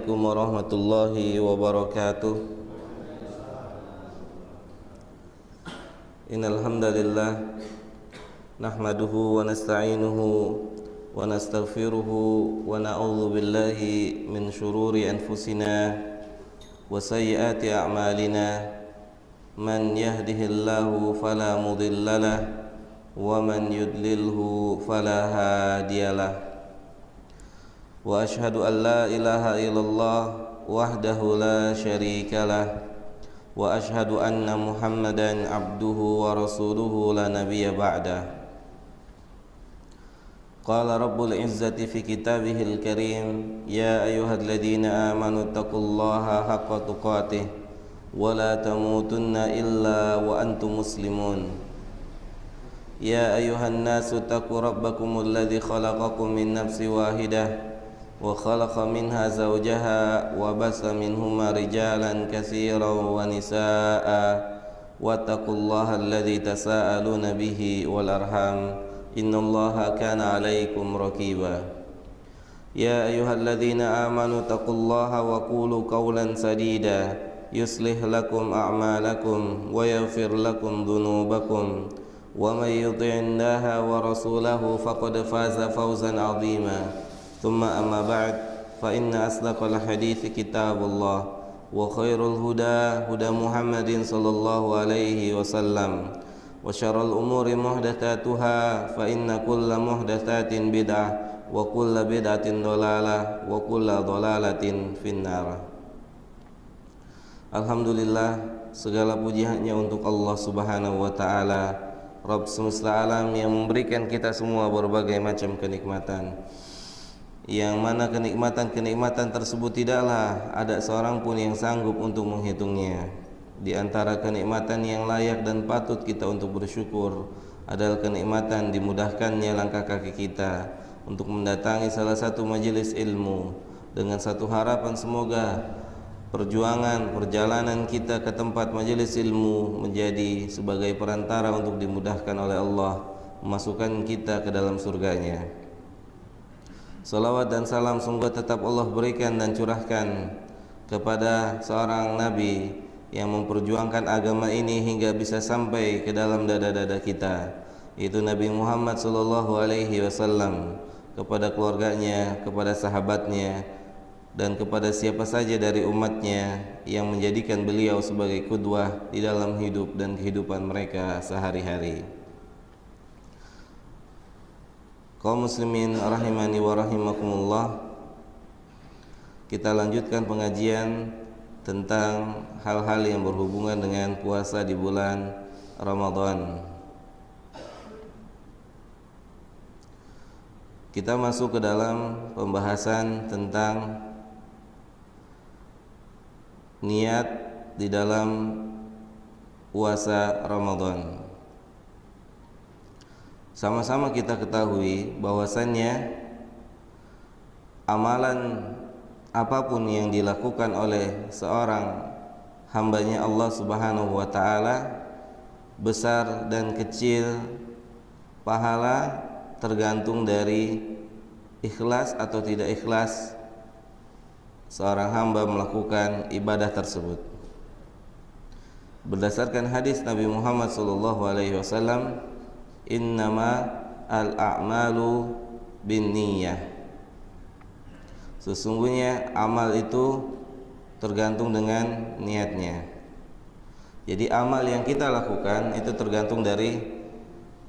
Assalamualaikum warahmatullahi wabarakatuh. Innal hamdalillah nahmaduhu wa nasta'inuhu wa nastaghfiruhu wa na'udzu billahi min shururi anfusina wa sayyiati a'malina. Man yahdihillahu fala mudhillalah wa man yudlilhu fala hadiyalah. Wa ashhadu an la ilaha illallah wahdahu la syarikalah wa ashhadu anna Muhammadan abduhu wa rasuluhu la nabiyya ba'dah. Qala rabbul izzati fi kitabihil karim ya ayyuhalladzina amanu taqullaha haqqa tuqatih wa la tamutunna illa wa antum muslimun. Ya ayyuhan nasu taqu rabbakumul ladzi khalaqakum min nafsin wahidah wa khalaqa minha zawjaha wa basa minhuma rijalan katsiran wa nisaa'a wattaqullaha alladzi tasaaluna bihi wal arham innallaha kana 'alaikum raqiba. Ya ayyuhalladzina amanu taqullaha wa qulu qawlan sadida yuslih lakum a'malakum wa yaghfir lakum dhunubakum wa may yuti'illaha wa rasulahu faqad faza fawzan 'azima. Thumma amma ba'd fa inna asdaqal hadithi kitabullah wa khairul huda huda Muhammadin sallallahu alaihi wasallam wa syarrul umuri muhdatsatuha fa inna kulla muhdatsatin bid'ah wa kulla bid'atin dhalalah wa kulla dhalalatin finnar. Alhamdulillah, segala puji hanya untuk Allah Subhanahu wa taala, Rabb semesta alam yang memberikan kita semua berbagai macam kenikmatan, yang mana kenikmatan-kenikmatan tersebut tidaklah ada seorang pun yang sanggup untuk menghitungnya. Di antara kenikmatan yang layak dan patut kita untuk bersyukur adalah kenikmatan dimudahkannya langkah kaki kita untuk mendatangi salah satu majelis ilmu, dengan satu harapan semoga perjalanan kita ke tempat majelis ilmu menjadi sebagai perantara untuk dimudahkan oleh Allah memasukkan kita ke dalam surganya. Salawat dan salam semoga tetap Allah berikan dan curahkan kepada seorang Nabi yang memperjuangkan agama ini hingga bisa sampai ke dalam dada-dada kita, yaitu Nabi Muhammad sallallahu alaihi wasallam, kepada keluarganya, kepada sahabatnya, dan kepada siapa saja dari umatnya yang menjadikan beliau sebagai qudwah di dalam hidup dan kehidupan mereka sehari-hari. Kaum muslimin rahimani wa rahimakumullah, kita lanjutkan pengajian tentang hal-hal yang berhubungan dengan puasa di bulan Ramadan. Kita masuk ke dalam pembahasan tentang niat di dalam puasa Ramadan. Sama-sama kita ketahui bahwasannya amalan apapun yang dilakukan oleh seorang hambanya Allah Subhanahu wa ta'ala, besar dan kecil pahala tergantung dari ikhlas atau tidak ikhlas seorang hamba melakukan ibadah tersebut. Berdasarkan hadis Nabi Muhammad SAW, innama al-a'malu binniyah, sesungguhnya amal itu tergantung dengan niatnya. Jadi amal yang kita lakukan itu tergantung dari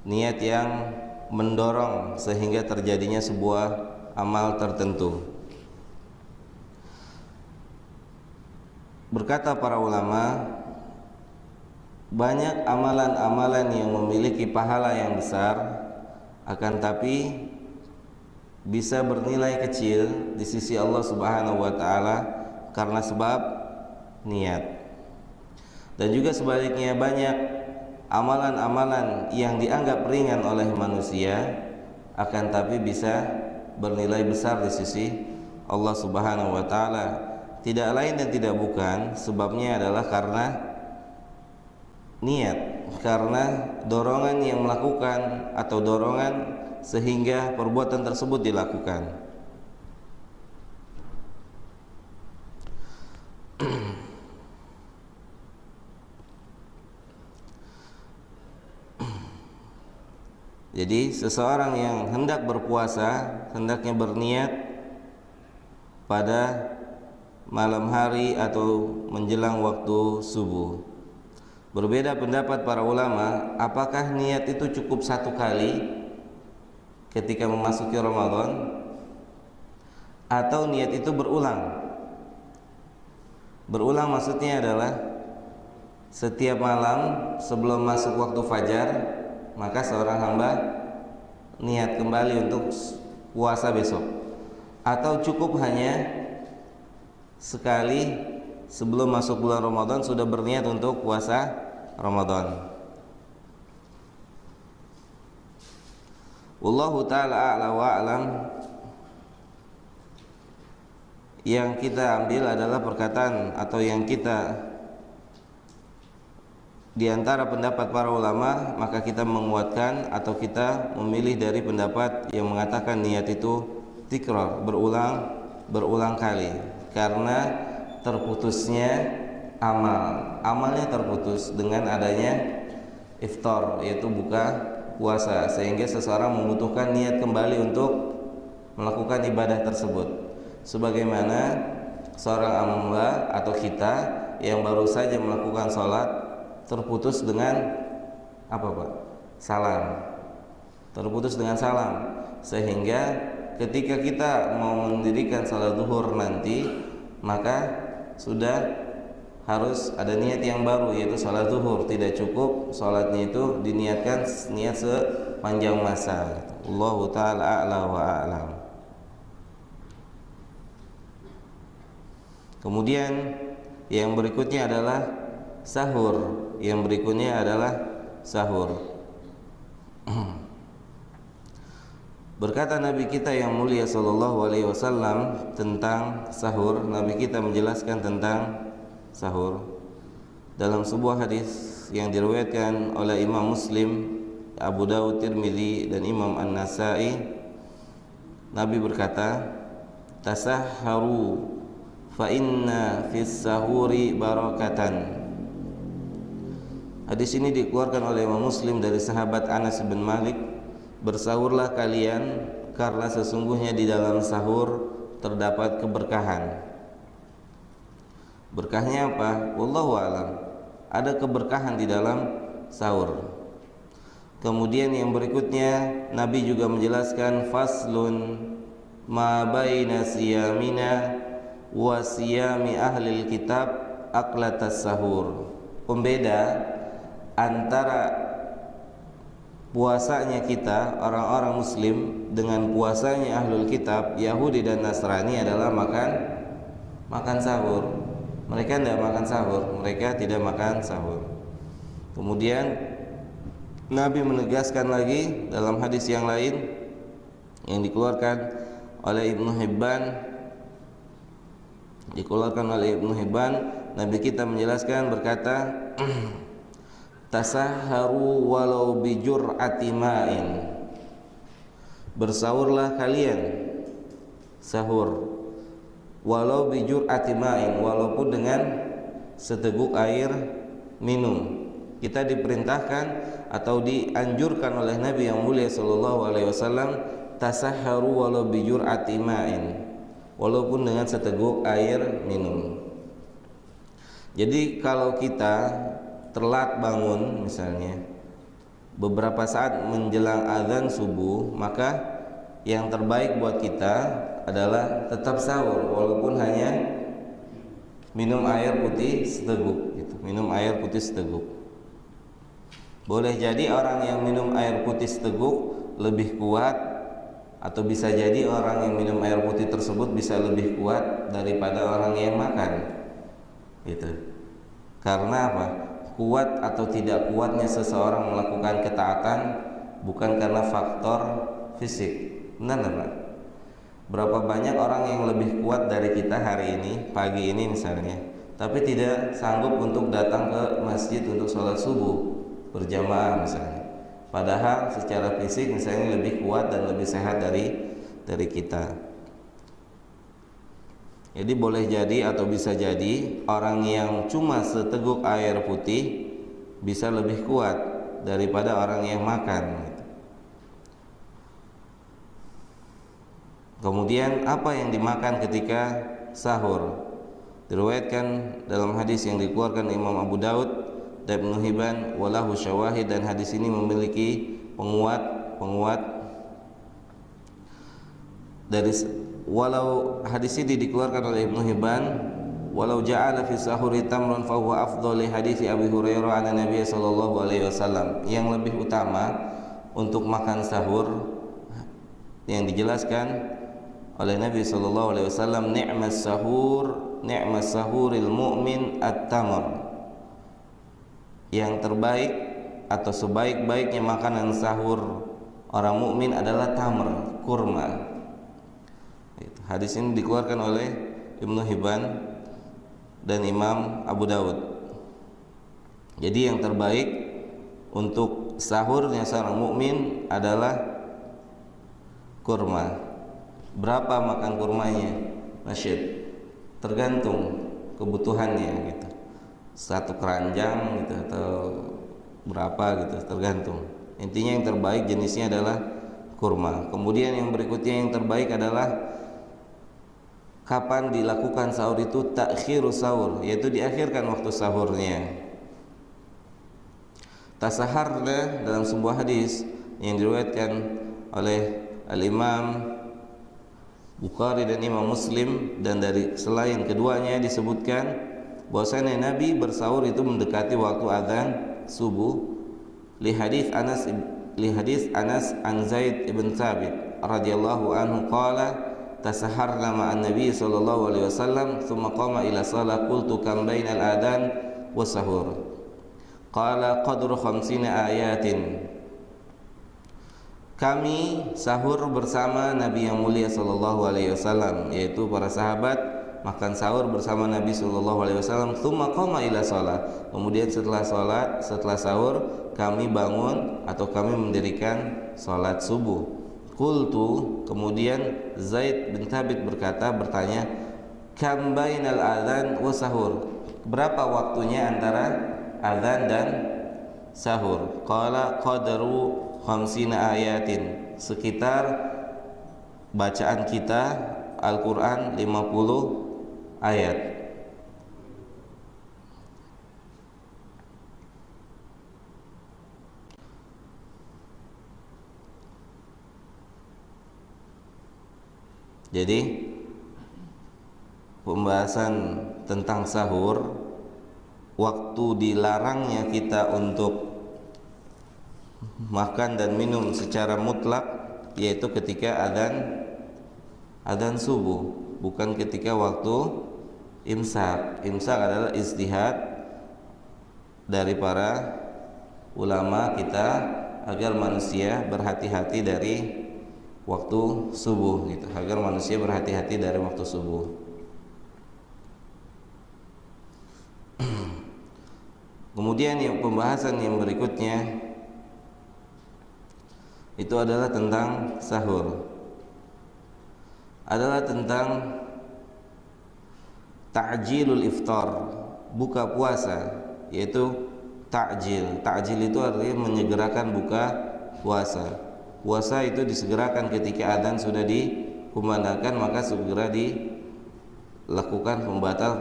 niat yang mendorong sehingga terjadinya sebuah amal tertentu. Berkata para ulama, banyak amalan-amalan yang memiliki pahala yang besar, akan tapi bisa bernilai kecil di sisi Allah Subhanahu wa ta'ala karena sebab niat. Dan juga sebaliknya, banyak amalan-amalan yang dianggap ringan oleh manusia akan tapi bisa bernilai besar di sisi Allah Subhanahu wa ta'ala. Tidak lain dan tidak bukan, sebabnya adalah karena niat, karena dorongan yang melakukan atau dorongan sehingga perbuatan tersebut dilakukan. Jadi seseorang yang hendak berpuasa hendaknya berniat pada malam hari atau menjelang waktu subuh. Berbeda pendapat para ulama, apakah niat itu cukup satu kali ketika memasuki Ramadan atau niat itu berulang. Berulang maksudnya adalah setiap malam sebelum masuk waktu fajar, maka seorang hamba niat kembali untuk puasa besok, atau cukup hanya sekali sebelum masuk bulan Ramadan sudah berniat untuk puasa Ramadan. Wallahu ta'ala a'la wa a'lam. Yang kita ambil adalah perkataan atau yang kita di antara pendapat para ulama, maka kita menguatkan atau kita memilih dari pendapat yang mengatakan niat itu tikrar, berulang kali, karena terputusnya amalnya terputus dengan adanya iftar, yaitu buka puasa, sehingga seseorang membutuhkan niat kembali untuk melakukan ibadah tersebut. Sebagaimana seorang hamba atau kita yang baru saja melakukan sholat terputus dengan apa Pak? Salam. Terputus dengan salam, sehingga ketika kita mau mendirikan salat zuhur nanti, maka sudah harus ada niat yang baru, yaitu salat zuhur. Tidak cukup salatnya itu diniatkan niat sepanjang masa. Allahu ta'ala a'la wa a'lam. Kemudian yang berikutnya adalah sahur. Berkata Nabi kita yang mulia sallallahu alaihi wasallam tentang sahur, Nabi kita menjelaskan tentang sahur dalam sebuah hadis yang diriwayatkan oleh Imam Muslim, Abu Dawud, Tirmidzi dan Imam An-Nasa'i. Nabi berkata, "Tasahharu fa inna fis sahuri barakatan." Hadis ini dikeluarkan oleh Imam Muslim dari sahabat Anas bin Malik, "Bersahurlah kalian karena sesungguhnya di dalam sahur terdapat keberkahan." Berkahnya apa? Wallahu a'lam. Ada keberkahan di dalam sahur. Kemudian yang berikutnya Nabi juga menjelaskan, faslun ma baina siyamina wa siyami ahlil kitab aqlatas sahur. Pembeda antara puasanya kita orang-orang muslim dengan puasanya ahlul kitab Yahudi dan Nasrani adalah makan sahur. Mereka tidak makan sahur, mereka tidak makan sahur. Kemudian Nabi menegaskan lagi dalam hadis yang lain yang dikeluarkan oleh Ibnu Hibban, Nabi kita menjelaskan berkata, "Tasahharu walau bijur'ati ma'in." Bersahurlah kalian, sahur, walau bijur'ati ma'in, walaupun dengan seteguk air minum. Kita diperintahkan atau dianjurkan oleh Nabi yang mulia sallallahu alaihi wasallam, tasahharu walau bijur'ati ma'in, walaupun dengan seteguk air minum. Jadi kalau kita telat bangun misalnya beberapa saat menjelang azan subuh, maka yang terbaik buat kita adalah tetap sahur walaupun hanya minum air putih seteguk gitu. Minum air putih seteguk. Boleh jadi orang yang minum air putih seteguk lebih kuat, atau bisa jadi orang yang minum air putih tersebut bisa lebih kuat daripada orang yang makan gitu. Karena apa? Kuat atau tidak kuatnya seseorang melakukan ketaatan bukan karena faktor fisik. Benar Pak? Berapa banyak orang yang lebih kuat dari kita hari ini, pagi ini misalnya, tapi tidak sanggup untuk datang ke masjid untuk sholat subuh berjamaah misalnya. Padahal secara fisik misalnya lebih kuat dan lebih sehat dari kita. Jadi boleh jadi atau bisa jadi orang yang cuma seteguk air putih bisa lebih kuat daripada orang yang makan. Kemudian apa yang dimakan ketika sahur? Diriwayatkan dalam hadis yang dikeluarkan Imam Abu Daud dan Ibnu Hibban walahu syawahid, dan hadis ini memiliki penguat dari walau hadis ini dikeluarkan oleh Ibnu Hibban, walau ja'ala fi sahuri tamran fa huwa afdhalu hadis Abi Hurairah an Nabi sallallahu alaihi wasallam. Yang lebih utama untuk makan sahur yang dijelaskan oleh Nabi sallallahu alaihi wasallam, ni'mas sahuril mu'min at-tamr. Yang terbaik atau sebaik-baiknya makanan sahur orang mukmin adalah tamr, kurma. Hadis ini dikeluarkan oleh Ibnu Hibban dan Imam Abu Daud. Jadi yang terbaik untuk sahurnya seorang mukmin adalah kurma. Berapa makan kurmanya? Nasyid, tergantung kebutuhannya gitu. 1 keranjang gitu atau berapa gitu, tergantung. Intinya yang terbaik jenisnya adalah kurma. Kemudian yang berikutnya yang terbaik adalah kapan dilakukan sahur itu takhirus sahur, yaitu diakhirkan waktu sahurnya. Tasaharna dalam sebuah hadis yang diriwayatkan oleh Al-Imam Bukhari dan Imam Muslim, dan dari selain keduanya disebutkan bahwasanya Nabi bersahur itu mendekati waktu azan subuh. Li hadis Anas an Zaid ibn Thabit radhiyallahu anhu qala tasaharna ma'an Nabi sallallahu alaihi wasallam thumma qama ila shalah qultu kam bainal adhan was sahur qala qadru 50 ayatin. Kami sahur bersama Nabi yang mulia sallallahu alaihi wasallam, yaitu para sahabat makan sahur bersama Nabi sallallahu alaihi wasallam. Tsumma qama ila shalah. Kemudian setelah sahur kami bangun atau kami mendirikan salat subuh. Qultu, kemudian Zaid bin Thabit bertanya, kam bainal adzan wa sahur? Berapa waktunya antara adzan dan sahur? Qala qadaru 50 ayatin, sekitar bacaan kita Al-Quran 50 ayat. Jadi pembahasan tentang sahur, waktu dilarangnya kita untuk makan dan minum secara mutlak yaitu ketika adzan subuh, bukan ketika waktu imsak. Imsak adalah istihad dari para ulama kita agar manusia berhati-hati dari waktu subuh gitu, agar manusia berhati-hati dari waktu subuh. Kemudian yang pembahasan yang berikutnya itu adalah tentang sahur, adalah tentang ta'jilul iftar, buka puasa, yaitu ta'jil. Ta'jil itu artinya menyegerakan buka puasa. Puasa itu disegerakan ketika adzan sudah dikumandangkan, maka segera dilakukan pembatal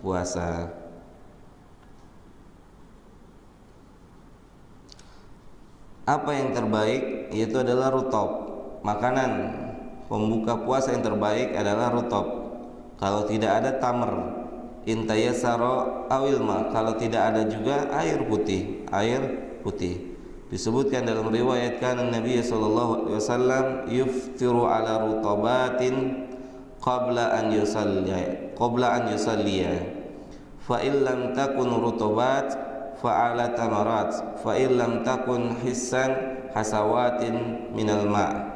puasa. Apa yang terbaik? Yaitu adalah rutab. Makanan pembuka puasa yang terbaik adalah rutab. Kalau tidak ada tamr, intayasaro awilma. Kalau tidak ada juga air putih. Disebutkan dalam riwayat kan Nabi sallallahu alaihi wasallam yuftiru ala rutabatin qabla an yusalliya. Fa illam takun rutabat fa'ala tamarat fa illam takun hissan hasawatin minal ma'.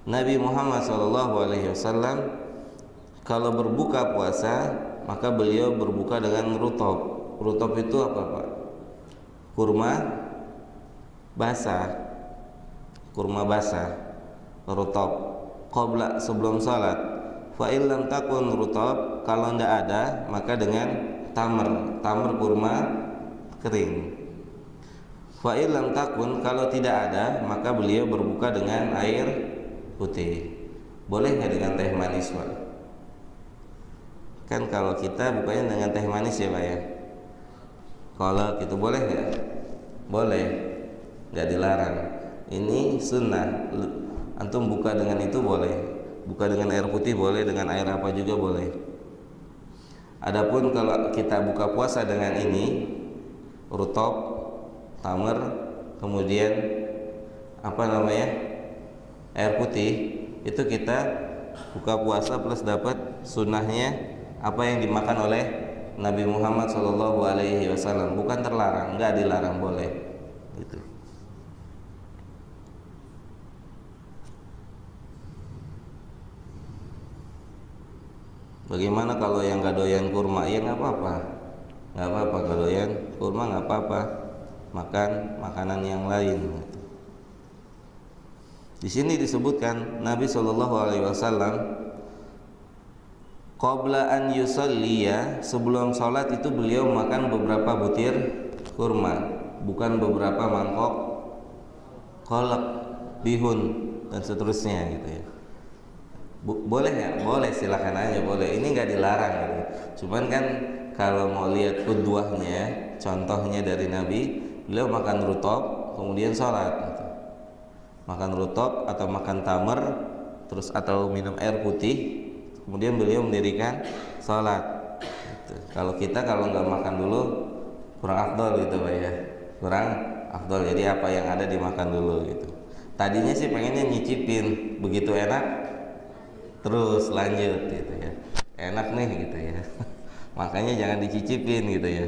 Nabi Muhammad sallallahu alaihi wasallam kalau berbuka puasa maka beliau berbuka dengan rutab. Rutab itu apa, Pak? Kurma basah. Rutab qabla, sebelum salat. Fa illam takun rutab, kalau tidak ada maka dengan tamr kurma kering. Fa illam takun, kalau tidak ada maka beliau berbuka dengan air putih. Boleh nggak dengan teh manis, Pak? Kan kalau kita bukanya dengan teh manis ya, Pak ya. Kalau itu boleh nggak? Boleh, nggak dilarang. Ini sunnah. Antum buka dengan itu boleh. Buka dengan air putih boleh, dengan air apa juga boleh. Adapun kalau kita buka puasa dengan ini, rutop, tamar, kemudian air putih, itu kita buka puasa plus dapat sunnahnya apa yang dimakan oleh Nabi Muhammad SAW. Bukan terlarang, nggak dilarang, boleh gitu. Bagaimana kalau yang gak doyan kurma? Ya nggak apa-apa, nggak apa-apa. Gak doyan kurma nggak apa-apa, makan makanan yang lain. Di sini disebutkan Nabi SAW qabla an yusalliya, sebelum sholat itu beliau makan beberapa butir kurma, bukan beberapa mangkok kolak, bihun dan seterusnya gitu ya. Boleh nggak? Boleh, silakan aja, boleh. Ini nggak dilarang gitu. Cuman kan kalau mau lihat qudwahnya, contohnya dari Nabi, beliau makan rutop kemudian sholat gitu. Makan rutop atau makan tamar terus atau minum air putih kemudian beliau mendirikan sholat gitu. Kalau kita nggak makan dulu kurang afdol gitu, Pak ya, kurang afdol. Jadi apa yang ada dimakan dulu gitu. Tadinya sih pengennya nyicipin, begitu enak terus lanjut gitu ya, enak nih gitu ya. Makanya jangan dicicipin gitu ya.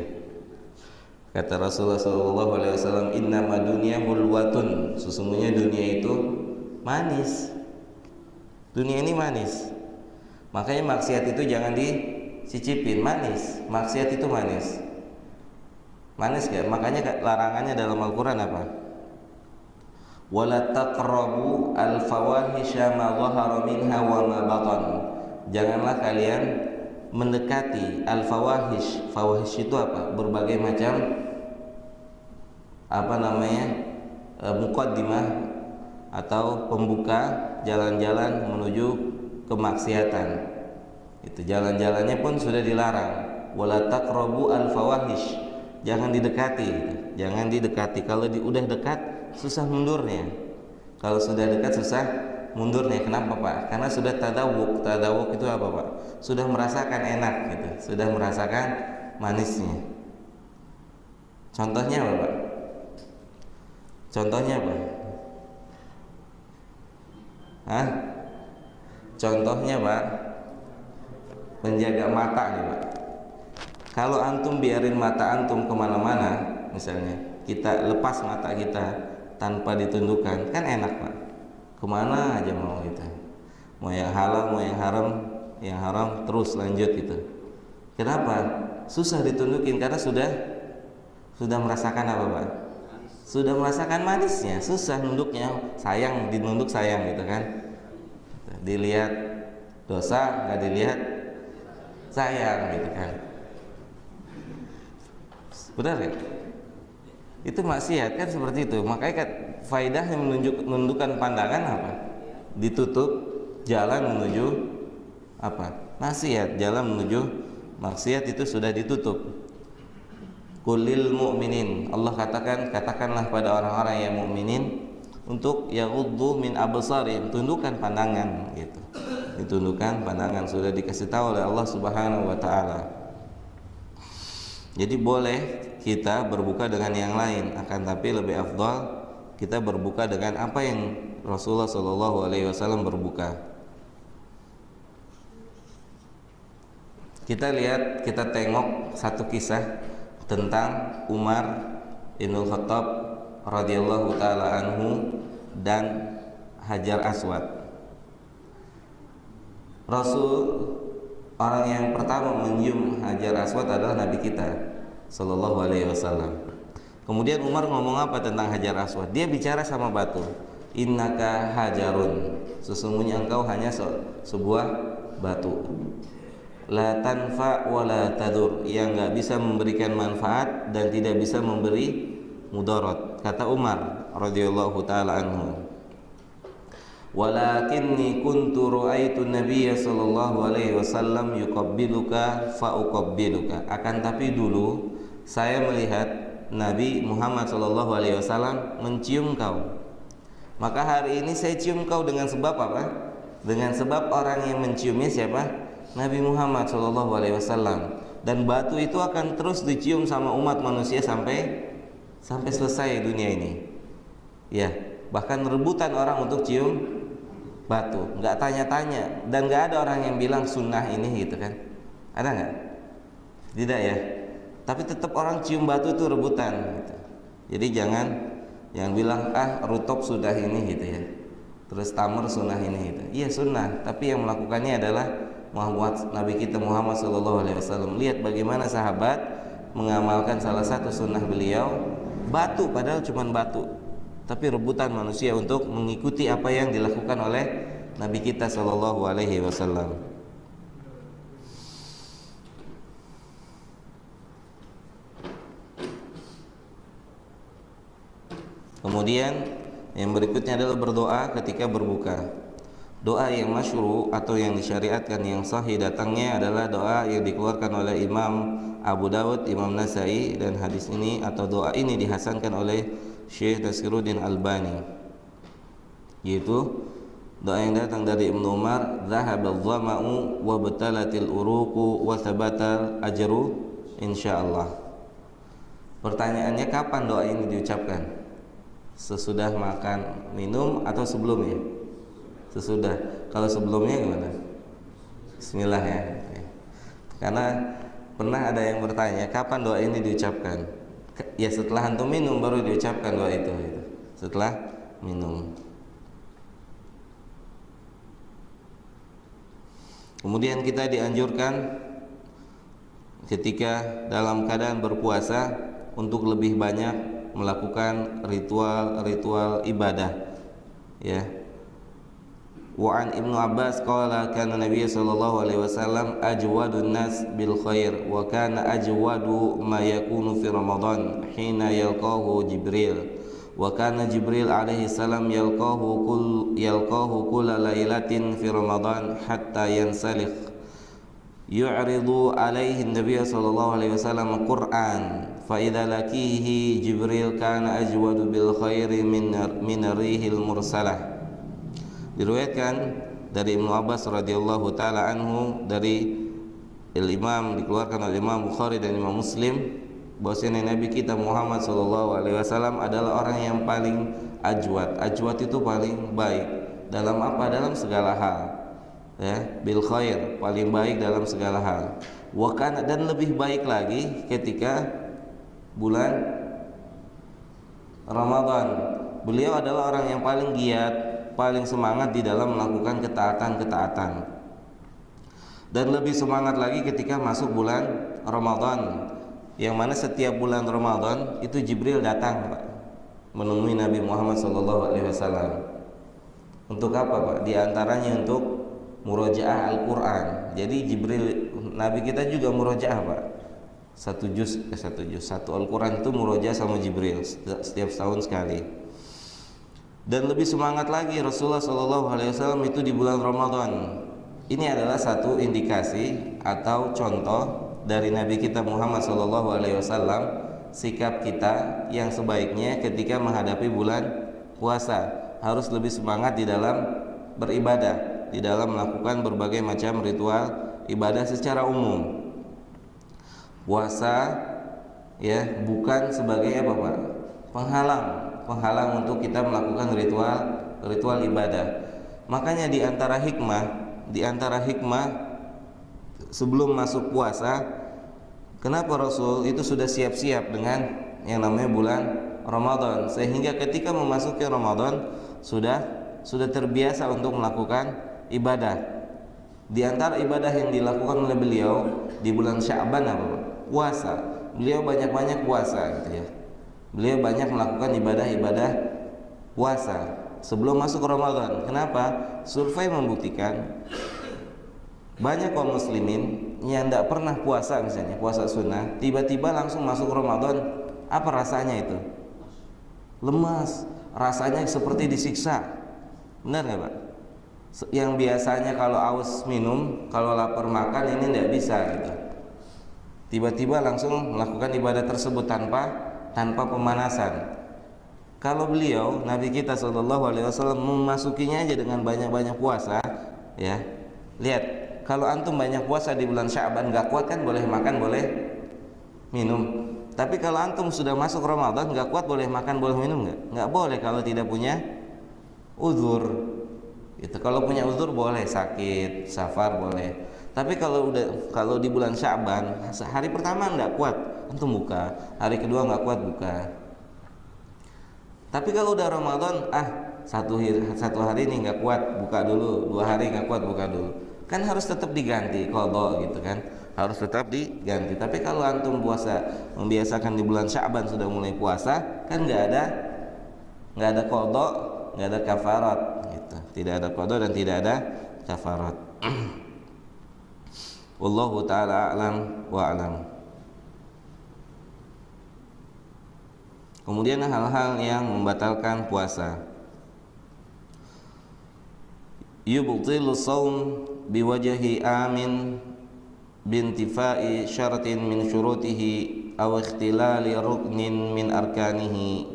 Kata Rasulullah SAW, innama dunya hulwatun, sesungguhnya dunia itu manis. Dunia ini manis. Makanya maksiat itu jangan dicicipin, manis. Maksiat itu manis. Manis gak? Makanya larangannya dalam Al-Quran apa? Wala taqrabu al-fawahisha ma dhahara minha wa ma batan. Janganlah kalian mendekati al-fawahish. Fawahish itu apa? Berbagai macam muqaddimah atau pembuka jalan-jalan menuju kemaksiatan. Itu jalan-jalannya pun sudah dilarang. Wala taqrabu al-fawahish. Jangan didekati gitu. Jangan didekati. Kalau udah dekat susah mundurnya. Kalau sudah dekat susah mundurnya. Kenapa, Pak? Karena sudah tadawuk. Tadawuk itu apa, Pak? Sudah merasakan enak gitu. Sudah merasakan manisnya. Contohnya apa, Pak? Contohnya apa? Hah? Contohnya, Pak, menjaga mata nih, Pak. Kalau antum biarin mata antum kemana-mana, misalnya kita lepas mata kita tanpa ditundukkan, kan enak, Pak. Kemana aja mau kita, mau yang halal, mau yang haram terus lanjut gitu. Kenapa? Susah ditundukin karena sudah merasakan apa, Pak? Sudah merasakan manisnya, susah nunduknya. Sayang, dinunduk sayang gitu kan. Dilihat dosa, nggak dilihat sayang gitu kan. Benar ya? Itu maksiat kan, seperti itu. Makanya kan faedahnya menundukkan pandangan apa? Ditutup jalan menuju apa? Maksiat. Jalan menuju maksiat itu sudah ditutup. Qulil mu'minin, Allah katakanlah pada orang-orang yang mukminin untuk yaghuddu min absarihim, tundukkan pandangan gitu. Ditundukkan pandangan, sudah dikasih tahu oleh Allah Subhanahu wa taala. Jadi boleh kita berbuka dengan yang lain, akan tapi lebih afdal kita berbuka dengan apa yang Rasulullah SAW berbuka. Kita tengok satu kisah tentang Umar bin Khattab radhiyallahu taala anhu dan Hajar Aswad. Orang yang pertama menyium Hajar Aswad adalah Nabi kita Sallallahu Alaihi Wasallam. Kemudian Umar ngomong apa tentang Hajar Aswad? Dia bicara sama batu. Innaka hajarun, sesungguhnya engkau hanya sebuah batu. La tanfa wa la tadur, yang nggak bisa memberikan manfaat dan tidak bisa memberi mudarat. Kata Umar radhiyallahu taala anhu. walakinni kuntu ra'aitu nabiyya sallallahu alaihi wasallam yuqabbiluka fa uqabbiluka. Akan tapi dulu saya melihat Nabi Muhammad sallallahu alaihi wasallam mencium kau. Maka hari ini saya cium kau dengan sebab apa? Dengan sebab orang yang menciumnya siapa? Nabi Muhammad sallallahu alaihi wasallam. Dan batu itu akan terus dicium sama umat manusia sampai selesai dunia ini. Ya, bahkan rebutan orang untuk cium batu, nggak tanya-tanya, dan nggak ada orang yang bilang sunnah ini gitu kan? Ada nggak? Tidak ya. Tapi tetap orang cium batu itu rebutan gitu. Jadi jangan bilang rutop sudah ini gitu ya, terus tamar sunnah ini gitu. Iya sunnah, tapi yang melakukannya adalah Nabi kita Muhammad sallallahu alaihi wasallam. Lihat bagaimana sahabat mengamalkan salah satu sunnah beliau, batu padahal cuma batu, tapi rebutan manusia untuk mengikuti apa yang dilakukan oleh Nabi kita sallallahu alaihi wasallam. Kemudian yang berikutnya adalah berdoa ketika berbuka. Doa yang masyru' atau yang disyariatkan yang sahih datangnya adalah doa yang dikeluarkan oleh Imam Abu Dawud, Imam Nasai, dan hadis ini atau doa ini dihasankan oleh Syekh Nasiruddin Albani, yaitu doa yang datang dari Ibnu Umar, "Dhahabadh dhama'u wa batalatil uruqu wa thabatal ajru insyaallah." Pertanyaannya, kapan doa ini diucapkan? Sesudah makan minum atau sebelumnya? Sesudah. Kalau sebelumnya gimana? Bismillah ya. Karena pernah ada yang bertanya, kapan doa ini diucapkan? Ya setelah antum minum baru diucapkan doa itu. Setelah minum. Kemudian kita dianjurkan ketika dalam keadaan berpuasa untuk lebih banyak melakukan ritual ibadah. Ya. Wa an Ibnu Abbas qala kana Nabi sallallahu alaihi wasallam ajwadun nas bil khair wa kana ajwadu ma yakunu fi Ramadan hina yalqahu Jibril wa kana Jibril alaihi salam yalqahu kulla lailatin fi Ramadan hatta yansalikh yu'ridu alaihi Nabi sallallahu alaihi wasallam Qur'an fa idza lakihi Jibril kana ajwadu bil khairi min rihil mursalah. Diriwayatkan dari Ibnu Abbas radhiyallahu taala anhu dari Imam, dikeluarkan oleh Imam Bukhari dan Imam Muslim, bahwasanya Nabi kita Muhammad sallallahu alaihi wasallam adalah orang yang paling ajwad. Ajwad itu paling baik dalam apa? Dalam segala hal. Ya, bil khair, paling baik dalam segala hal. Wa kana, dan lebih baik lagi ketika bulan Ramadan. Beliau adalah orang yang paling giat, paling semangat di dalam melakukan ketaatan-ketaatan. Dan lebih semangat lagi ketika masuk bulan Ramadan, yang mana setiap bulan Ramadan itu Jibril datang, Pak, menemui Nabi Muhammad SAW. Untuk apa, Pak? Di antaranya untuk murojaah Al-Quran. Jadi Jibril, Nabi kita juga murojaah, Pak. Satu Al-Quran itu murojaah sama Jibril setiap setahun sekali. Dan lebih semangat lagi Rasulullah SAW itu di bulan Ramadan. Ini adalah satu indikasi atau contoh dari Nabi kita Muhammad SAW, sikap kita yang sebaiknya ketika menghadapi bulan puasa harus lebih semangat di dalam beribadah, di dalam melakukan berbagai macam ritual ibadah secara umum. Puasa ya bukan sebagai apa, Pak? Penghalang untuk kita melakukan ritual ibadah. Makanya di antara hikmah sebelum masuk puasa, kenapa Rasul itu sudah siap-siap dengan yang namanya bulan Ramadan, sehingga ketika memasuki Ramadan sudah terbiasa untuk melakukan ibadah. Di antara ibadah yang dilakukan oleh beliau di bulan Sya'ban apa, Pak? Puasa. Beliau banyak-banyak puasa gitu ya. Beliau banyak melakukan ibadah-ibadah puasa sebelum masuk Ramadan. Kenapa? Survei membuktikan banyak kaum muslimin yang tidak pernah puasa, misalnya puasa sunnah, tiba-tiba langsung masuk Ramadan, apa rasanya itu? Lemas, rasanya seperti disiksa. Benar nggak, Pak? Yang biasanya kalau haus minum, kalau lapar makan, ini tidak bisa gitu. Tiba-tiba langsung melakukan ibadah tersebut tanpa pemanasan. Kalau beliau Nabi kita SAW memasukinya aja dengan banyak-banyak puasa, ya. Lihat, kalau antum banyak puasa di bulan Sya'ban nggak kuat kan, boleh makan, boleh minum. Tapi kalau antum sudah masuk Ramadan nggak kuat, boleh makan, boleh minum nggak? Nggak boleh kalau tidak punya uzur. Gitu. Kalau punya uzur boleh, sakit, safar boleh. Tapi kalau di bulan Sya'ban, hari pertama nggak kuat, antum buka. Hari kedua nggak kuat, buka. Tapi kalau udah Ramadan, satu hari ini nggak kuat, buka dulu. 2 hari nggak kuat, buka dulu. Kan harus tetap diganti, qadha gitu kan. Harus tetap diganti. Tapi kalau antum membiasakan di bulan Sya'ban sudah mulai puasa, kan nggak ada qadha, nggak ada kafarat gitu. Tidak ada qadha dan tidak ada kafarat. Wallahu taala a'lam wa a'lam. Kemudian hal-hal yang membatalkan puasa. Yubtilu shaum biwajhi amin bintifa'i syaratin min syurutihi aw ikhtilali ruknin min arkanihi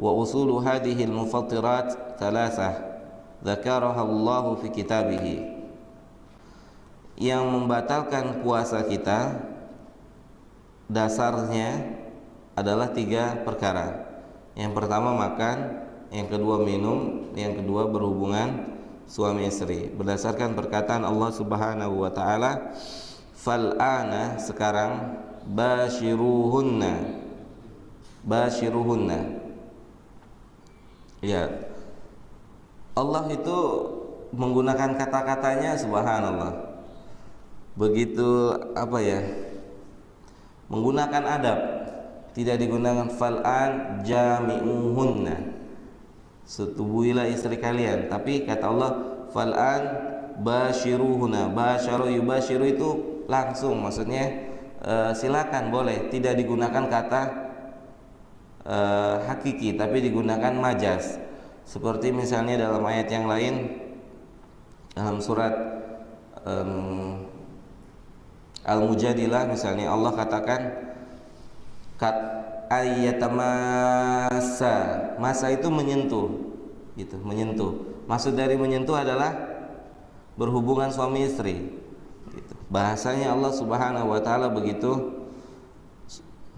wa usulu hadhihi al-mufattirat thalathah dzakaraha Allah fi kitabih. Yang membatalkan puasa kita dasarnya adalah 3 perkara. Yang pertama makan, yang kedua minum, yang kedua berhubungan suami istri. Berdasarkan perkataan Allah Subhanahu wa taala, fal'ana, sekarang, bashiruhunna. Ya. Allah itu menggunakan kata-katanya subhanallah. Begitu menggunakan adab. Tidak digunakan fal'an jami'uhunna, setubuhilah istri kalian, tapi kata Allah fal'an bashiruhunna. Basyaru yubashiru itu langsung, maksudnya silakan, boleh. Tidak digunakan kata hakiki, tapi digunakan majaz. Seperti misalnya dalam ayat yang lain, dalam surat Al-Mujadilah misalnya, Allah katakan ayatamasa, masa itu menyentuh, gitu, menyentuh. Maksud dari menyentuh adalah berhubungan suami istri. Gitu. Bahasanya Allah Subhanahu wa taala begitu,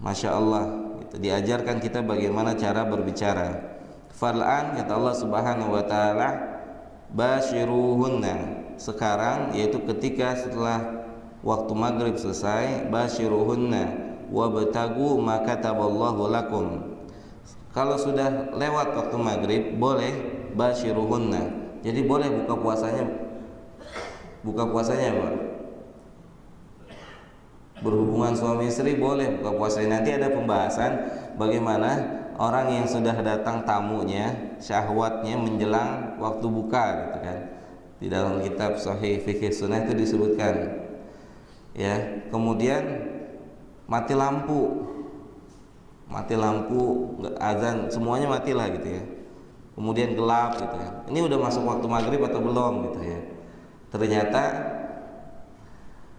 masya Allah. Gitu. Diajarkan kita bagaimana cara berbicara. Fal'an, kata Allah Subhanahu wa taala, bashiruhunna. Sekarang, yaitu ketika setelah waktu maghrib selesai, bashiruhunna wabtagu ma kataballahu lakum. Kalau sudah lewat waktu maghrib, boleh bashiruhunna. Jadi boleh buka puasanya Pak. Berhubungan suami istri boleh buka puasanya. Nanti ada pembahasan bagaimana orang yang sudah datang tamunya, syahwatnya menjelang waktu buka, gitu kan. Di dalam kitab Sahih Fikih Sunnah itu disebutkan. Ya, kemudian mati lampu, azan, semuanya matilah gitu ya. Kemudian gelap gitu ya. Ini udah masuk waktu maghrib atau belum gitu ya. Ternyata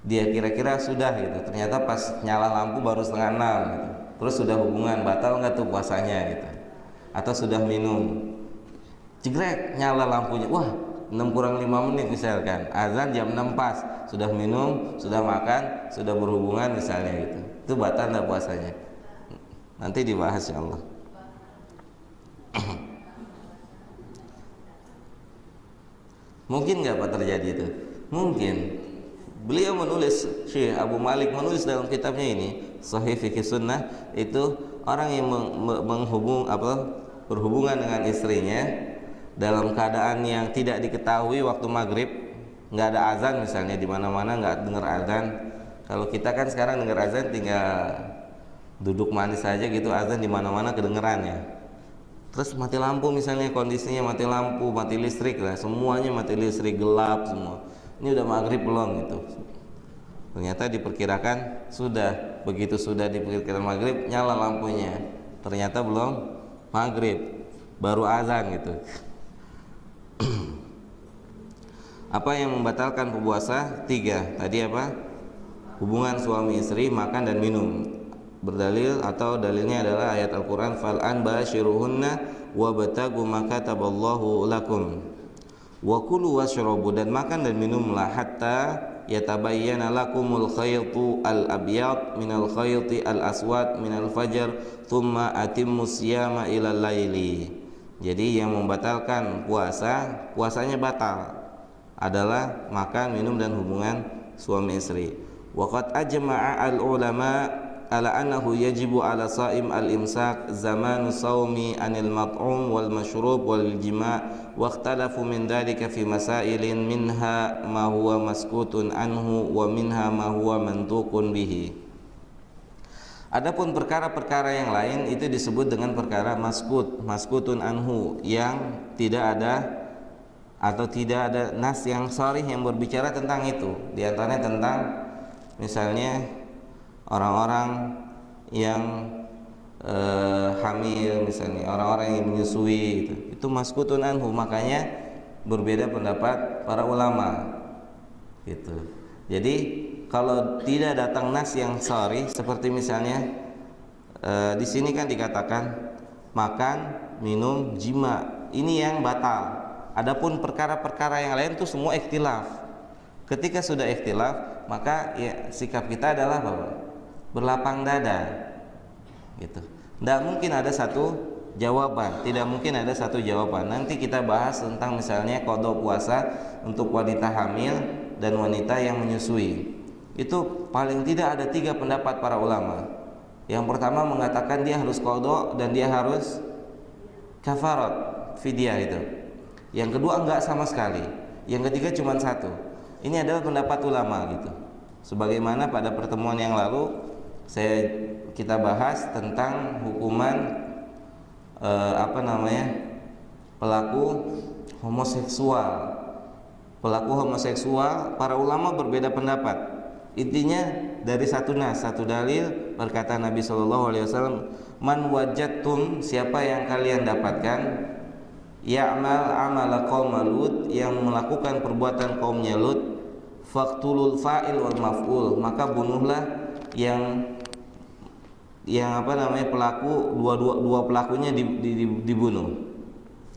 dia kira-kira sudah gitu. Ternyata pas nyala lampu baru 5:30 gitu. Terus sudah hubungan, batal nggak tuh puasanya gitu. Atau sudah minum, jegrek nyala lampunya, wah 6 kurang 5 menit misalkan, azan jam 6 pas, sudah minum, sudah makan, sudah berhubungan misalnya gitu. Itu batal enggak puasanya? Nanti dibahas ya Allah. Mungkin enggak Pak terjadi itu? Mungkin. Beliau menulis, Syekh Abu Malik menulis dalam kitabnya ini, Sahih Fikih Sunnah, itu orang yang berhubungan dengan istrinya dalam keadaan yang tidak diketahui waktu maghrib, nggak ada azan misalnya, di mana-mana nggak dengar azan. Kalau kita kan sekarang dengar azan tinggal duduk manis saja gitu, azan di mana-mana kedengeran ya. Terus mati lampu misalnya, kondisinya mati lampu, mati listrik lah, semuanya mati listrik, gelap semua. Ini udah maghrib belum gitu. Ternyata diperkirakan sudah, begitu sudah diperkirakan maghrib, nyala lampunya. Ternyata belum maghrib, baru azan gitu. Apa yang membatalkan puasa? 3. Tadi apa? Hubungan suami istri, makan dan minum. Berdalil atau dalilnya adalah ayat Al-Qur'an, fal'an basyiruhunna wabtagu ma kataballahu lakum wa kulu washrabu, dan makan dan minumlah hatta yatabayyana lakumul khaytu al-abyad minal khayti al-aswad minal fajr thumma atimmus siyama ilal laili. Jadi yang membatalkan puasanya batal adalah makan, minum dan hubungan suami istri. Waqad ajma'a al-ulama ala annahu yajibu ala saim al-imsak zamanu saumi anil mat'um wal mashrub wal jima' wa ikhtalafu min dhalika fi masailin minha ma huwa maskutun anhu wa minha ma huwa mantuqun bihi. Adapun perkara-perkara yang lain itu disebut dengan perkara maskutun anhu, yang tidak ada atau tidak ada nas yang sharih yang berbicara tentang itu. Di antaranya tentang misalnya orang-orang yang hamil, misalnya orang-orang yang menyusui, itu maskutun anhu, makanya berbeda pendapat para ulama gitu. Jadi kalau tidak datang nas yang sharih, seperti misalnya di sini kan dikatakan makan, minum, jima, ini yang batal. Adapun perkara-perkara yang lain itu semua ikhtilaf. Ketika sudah ikhtilaf, maka ya sikap kita adalah bahwa berlapang dada gitu. Tidak mungkin ada satu jawaban, tidak mungkin ada satu jawaban. Nanti kita bahas tentang misalnya qada puasa untuk wanita hamil dan wanita yang menyusui. Itu paling tidak ada 3 pendapat para ulama. Yang pertama mengatakan dia harus qada dan dia harus kafarat, fidyah itu. Yang kedua enggak sama sekali. Yang ketiga cuma 1. Ini adalah pendapat ulama gitu. Sebagaimana pada pertemuan yang lalu kita bahas tentang hukuman pelaku homoseksual. Pelaku homoseksual, para ulama berbeda pendapat. Intinya dari satu nas, satu dalil, perkataan Nabi SAW, man wajadtum, siapa yang kalian dapatkan, ya'mal amala qaum Lut, yang melakukan perbuatan kaumnya Lut, faqtulul fa'il wal maf'ul, maka bunuhlah yang pelaku, dua pelakunya dibunuh.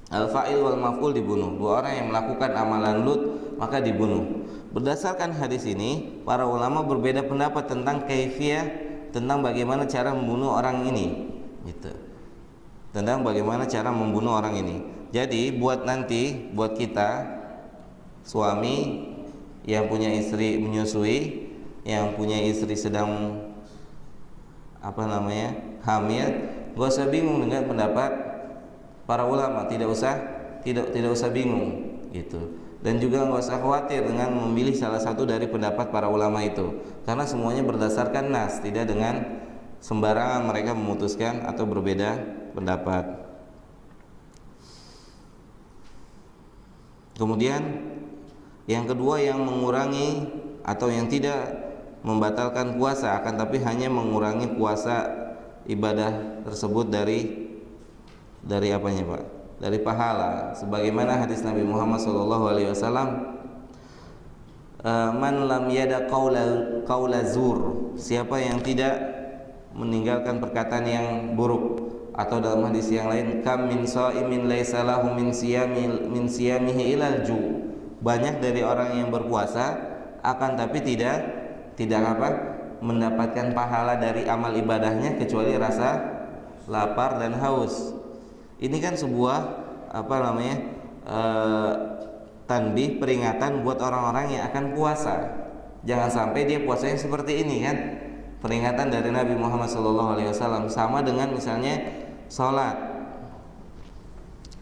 Al fa'il wal maf'ul dibunuh, 2 orang yang melakukan amalan Lut maka dibunuh. Berdasarkan hadis ini, para ulama berbeda pendapat tentang kaifiyah, tentang bagaimana cara membunuh orang ini gitu. Tentang bagaimana cara membunuh orang ini. Jadi buat kita suami yang punya istri menyusui, yang punya istri sedang hamil, gak usah bingung dengan pendapat para ulama, tidak usah bingung gitu. Dan juga gak usah khawatir dengan memilih salah satu dari pendapat para ulama itu, karena semuanya berdasarkan nas, tidak dengan sembarangan mereka memutuskan atau berbeda pendapat. Kemudian yang kedua, yang mengurangi atau yang tidak membatalkan puasa, akan tapi hanya mengurangi puasa ibadah tersebut dari apanya Pak? Dari pahala. Sebagaimana hadis Nabi Muhammad SAW, man lam yada qaula zur, siapa yang tidak meninggalkan perkataan yang buruk. Atau dalam hadis yang lain, kam min shaimin laisa lahu min siyamihi ilal ju, banyak dari orang yang berpuasa akan tapi tidak mendapatkan pahala dari amal ibadahnya kecuali rasa lapar dan haus. Ini kan sebuah tanbih, peringatan buat orang-orang yang akan puasa. Jangan sampai dia puasanya seperti ini kan. Peringatan dari Nabi Muhammad SAW. Sama dengan misalnya sholat,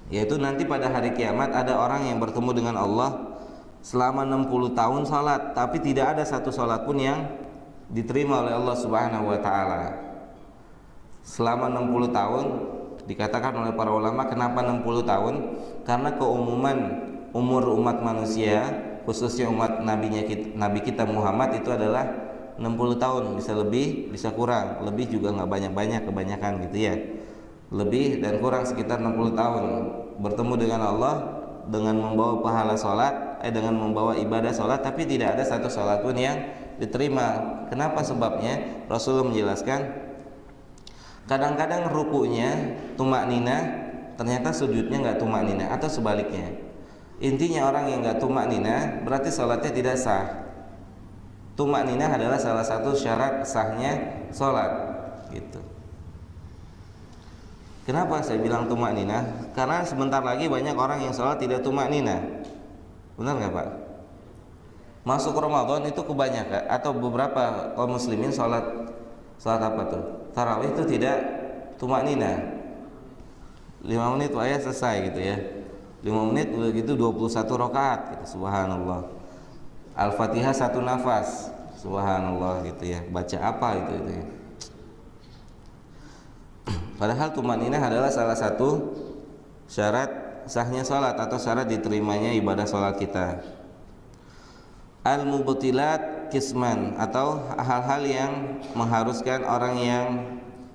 yaitu nanti pada hari kiamat ada orang yang bertemu dengan Allah selama 60 tahun sholat, tapi tidak ada satu sholat pun yang diterima oleh Allah Subhanahu wa ta'ala. Selama 60 tahun, dikatakan oleh para ulama, kenapa 60 tahun? Karena keumuman umur umat manusia, khususnya umat Nabi kita Muhammad, itu adalah 60 tahun, bisa lebih, bisa kurang. Lebih juga nggak banyak-banyak, kebanyakan gitu ya. Lebih dan kurang sekitar 60 tahun. Bertemu dengan Allah dengan membawa pahala sholat, dengan membawa ibadah sholat, tapi tidak ada satu sholat pun yang diterima. Kenapa sebabnya? Rasulullah menjelaskan, kadang-kadang rukunya tumak nina, ternyata sujudnya nggak tumak nina, atau sebaliknya. Intinya orang yang nggak tumak nina berarti sholatnya tidak sah. Tumak nina adalah salah satu syarat sahnya sholat, gitu. Kenapa saya bilang tumak nina? Karena sebentar lagi banyak orang yang sholat tidak tumak nina. Benar nggak Pak? Masuk Ramadan itu kebanyakan atau beberapa kaum muslimin sholat apa tuh? Tarawih itu tidak tumak nina. 5 menit ya selesai gitu ya. 5 menit udah gitu 21 rakaat gitu. Subhanallah. Al-Fatihah 1 nafas. Subhanallah gitu ya. Baca apa itu ya. Padahal tumaninah adalah salah satu syarat sahnya salat atau syarat diterimanya ibadah salat kita. Al-mubtilat kisman, atau hal-hal yang mengharuskan orang yang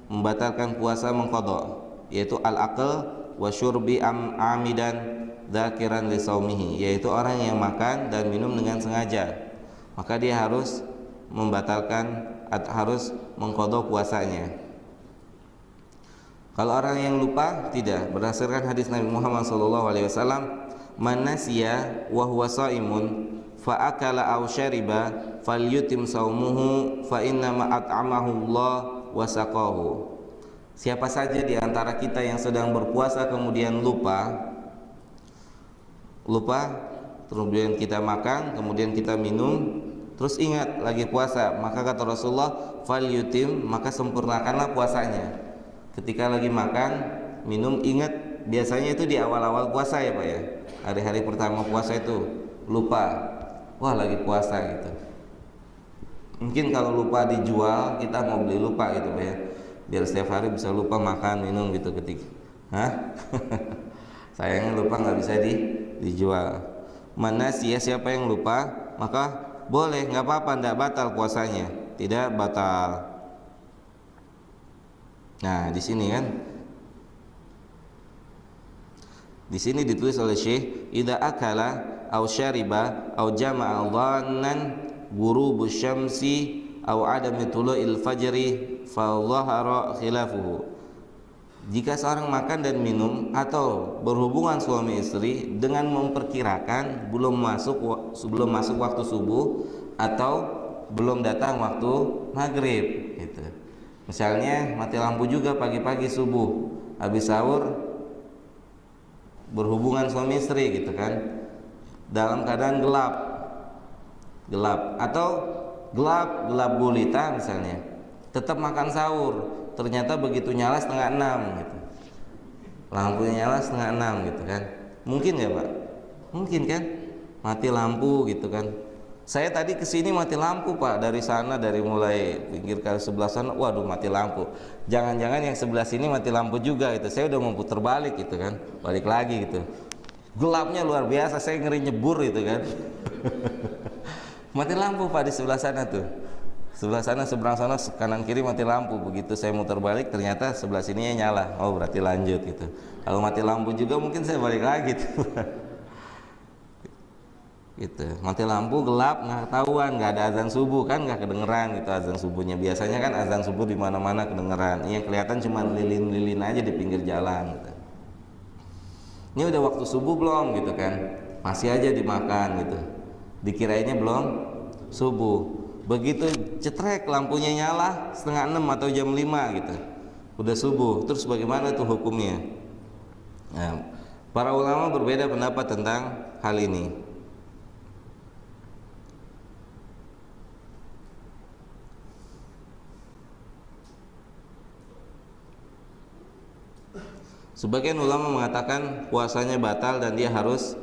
membatalkan puasa mengqadha, yaitu al-aql wa syurbi amidan dzakiran li saumihi, yaitu orang yang makan dan minum dengan sengaja, maka dia harus membatalkan atau harus mengqadha puasanya. Kalau orang yang lupa, tidak. Berdasarkan hadis Nabi Muhammad SAW, man nasiya wa huwa shaimun fa akala aw syariba falyutim saumuhu fa inna ma at'amahu Allah wa saqahu. Siapa saja di antara kita yang sedang berpuasa kemudian lupa, kemudian kita makan, kemudian kita minum, terus ingat lagi puasa, maka kata Rasulullah, falyutim, maka sempurnakanlah puasanya. Ketika lagi makan, minum, ingat, biasanya itu di awal-awal puasa ya Pak ya. Hari-hari pertama puasa itu lupa, wah lagi puasa gitu. Mungkin kalau lupa dijual, kita mau beli lupa gitu Pak ya. Biar setiap hari bisa lupa makan, minum gitu ketika. Sayangnya lupa nggak bisa dijual. Mana siapa yang lupa, maka boleh, nggak apa-apa, nggak batal puasanya, tidak batal. Nah, di sini kan, di sini ditulis oleh Syekh, idza akala aw syariba aw jama'a dhannan ghurubus syamsi aw adami tulu'il fajri fa dhahara khilafuhu. Jika seorang makan dan minum atau berhubungan suami istri dengan memperkirakan belum masuk waktu subuh atau belum datang waktu maghrib gitu. Misalnya mati lampu juga pagi-pagi subuh, habis sahur berhubungan suami istri gitu kan, dalam keadaan gelap atau gelap gulita misalnya, tetap makan sahur, ternyata begitu nyala 5:30 gitu, lampunya nyala 5:30 gitu kan, mungkin ya Pak? Mungkin kan, mati lampu gitu kan. Saya tadi kesini mati lampu Pak, dari sana, dari mulai pinggir kali sebelah sana, waduh mati lampu. Jangan-jangan yang sebelah sini mati lampu juga gitu. Saya udah mau putar balik gitu kan, balik lagi gitu. Gelapnya luar biasa, saya ngeri nyebur gitu kan. Mati lampu Pak di sebelah sana tuh. Sebelah sana, seberang sana, kanan kiri mati lampu. Begitu saya muter balik, ternyata sebelah sininya nyala. Oh berarti lanjut gitu. Kalau mati lampu juga mungkin saya balik lagi tuh. Gitu, mati lampu, gelap, nggak ketahuan, nggak ada azan subuh kan, nggak kedengeran gitu azan subuhnya. Biasanya kan azan subuh di mana-mana kedengeran. Ini yang kelihatan cuma lilin-lilin aja di pinggir jalan gitu. Ini udah waktu subuh belum gitu kan, masih aja dimakan gitu, dikirainnya belum subuh. Begitu cetrek lampunya nyala 5:30 atau jam 5 gitu, udah subuh. Terus bagaimana tuh hukumnya? Nah, para ulama berbeda pendapat tentang hal ini. Sebagian ulama mengatakan puasanya batal dan dia harus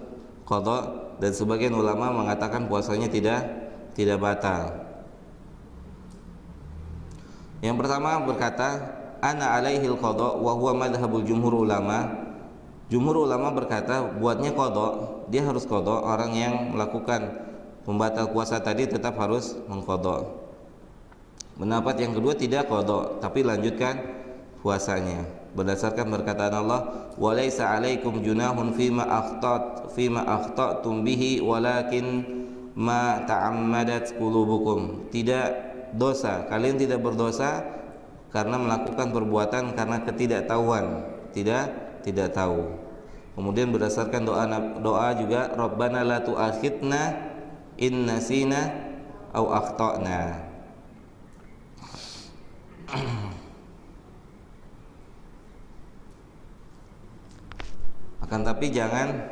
qadha, dan sebagian ulama mengatakan puasanya tidak batal. Yang pertama berkata, ana alaihil qadha wa huwa madhhabul jumhur ulama. Jumhur ulama berkata buatnya qadha, dia harus qadha. Orang yang melakukan pembatal puasa tadi tetap harus mengqadha. Pendapat yang kedua tidak qadha, tapi lanjutkan puasanya. Berdasarkan perkataan Allah, "Walaisa 'alaikum junahun fima akhtatum bihi walakin ma ta'ammadat qulubukum." Tidak dosa, kalian tidak berdosa karena melakukan perbuatan karena ketidaktahuan, tidak tahu. Kemudian berdasarkan doa juga, "Rabbana la tu'akhidna in nasina aw akhtana." Akan tapi jangan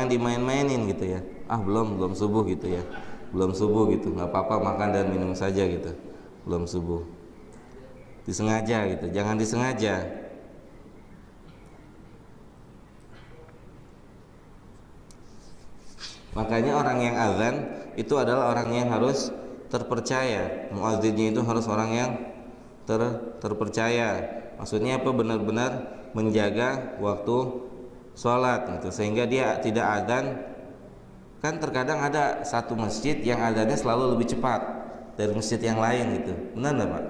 dimain-mainin gitu ya. Belum subuh gitu ya. Belum subuh gitu, nggak apa-apa makan dan minum saja gitu. Belum subuh. Disengaja gitu, jangan disengaja. Makanya orang yang azan itu adalah orang yang harus terpercaya. Muazzinnya itu harus orang yang terpercaya. Maksudnya apa? Benar-benar menjaga waktu sholat gitu, sehingga dia tidak adzan. Kan terkadang ada satu masjid yang adzannya selalu lebih cepat dari masjid yang lain gitu, benar nggak Pak?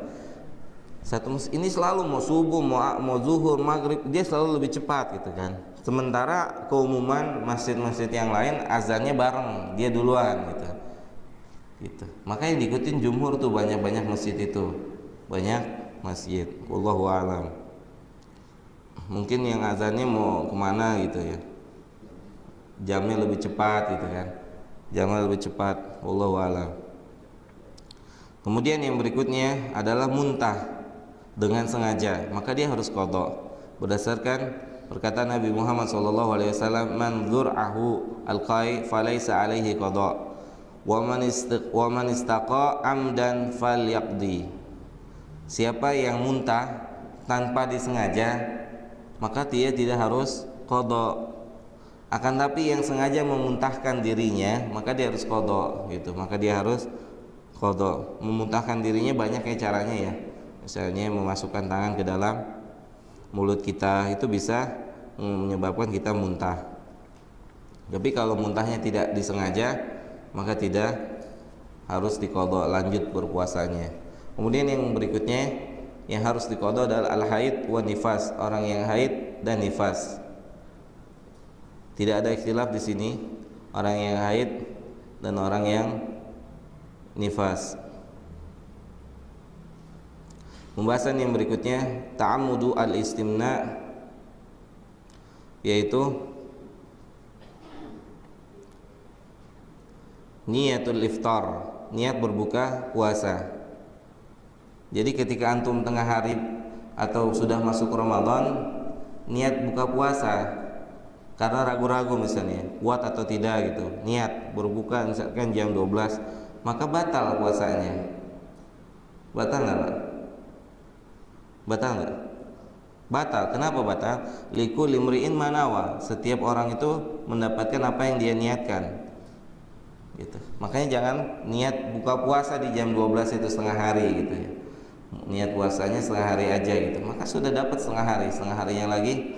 Satu masjid ini selalu mau subuh, mau zuhur, maghrib, dia selalu lebih cepat gitu kan. Sementara keumuman masjid-masjid yang lain azannya bareng, dia duluan gitu. Makanya diikutin jumhur tuh, banyak masjid itu, banyak masjid. Wallahu a'lam. Mungkin yang azannya mau kemana gitu ya, jamnya lebih cepat gitu kan, jamnya lebih cepat. Wallahu a'lam. Kemudian yang berikutnya adalah muntah dengan sengaja, maka dia harus qadha. Berdasarkan perkataan Nabi Muhammad SAW, "Man dzur'ahu al-qai falaysa alaihi qadha wa man istaqa amdan falyaqdi." Siapa yang muntah tanpa disengaja, maka dia tidak harus qadha. Akan tapi yang sengaja memuntahkan dirinya, maka dia harus qadha gitu. Maka dia harus qadha. Memuntahkan dirinya banyak caranya ya. Misalnya memasukkan tangan ke dalam mulut kita, itu bisa menyebabkan kita muntah. Tapi kalau muntahnya tidak disengaja, maka tidak harus diqadha, lanjut berpuasanya. Kemudian yang berikutnya yang harus diqadha adalah al-haid wa nifas, orang yang haid dan nifas. Tidak ada ikhtilaf di sini, orang yang haid dan orang yang nifas. Pembahasan yang berikutnya, ta'ammudu al-istimna, yaitu niatul iftar, niat berbuka puasa. Jadi ketika antum tengah hari atau sudah masuk Ramadan, niat buka puasa karena ragu-ragu misalnya kuat atau tidak gitu, niat berbuka misalkan jam 12, maka batal puasanya. Batal nggak Pak? Batal nggak? Batal. Kenapa batal? Likulli imri'in manawa, setiap orang itu mendapatkan apa yang dia niatkan gitu. Makanya jangan niat buka puasa di jam 12 itu setengah hari gitu ya. Niat puasanya setengah hari aja gitu, maka sudah dapat setengah harinya lagi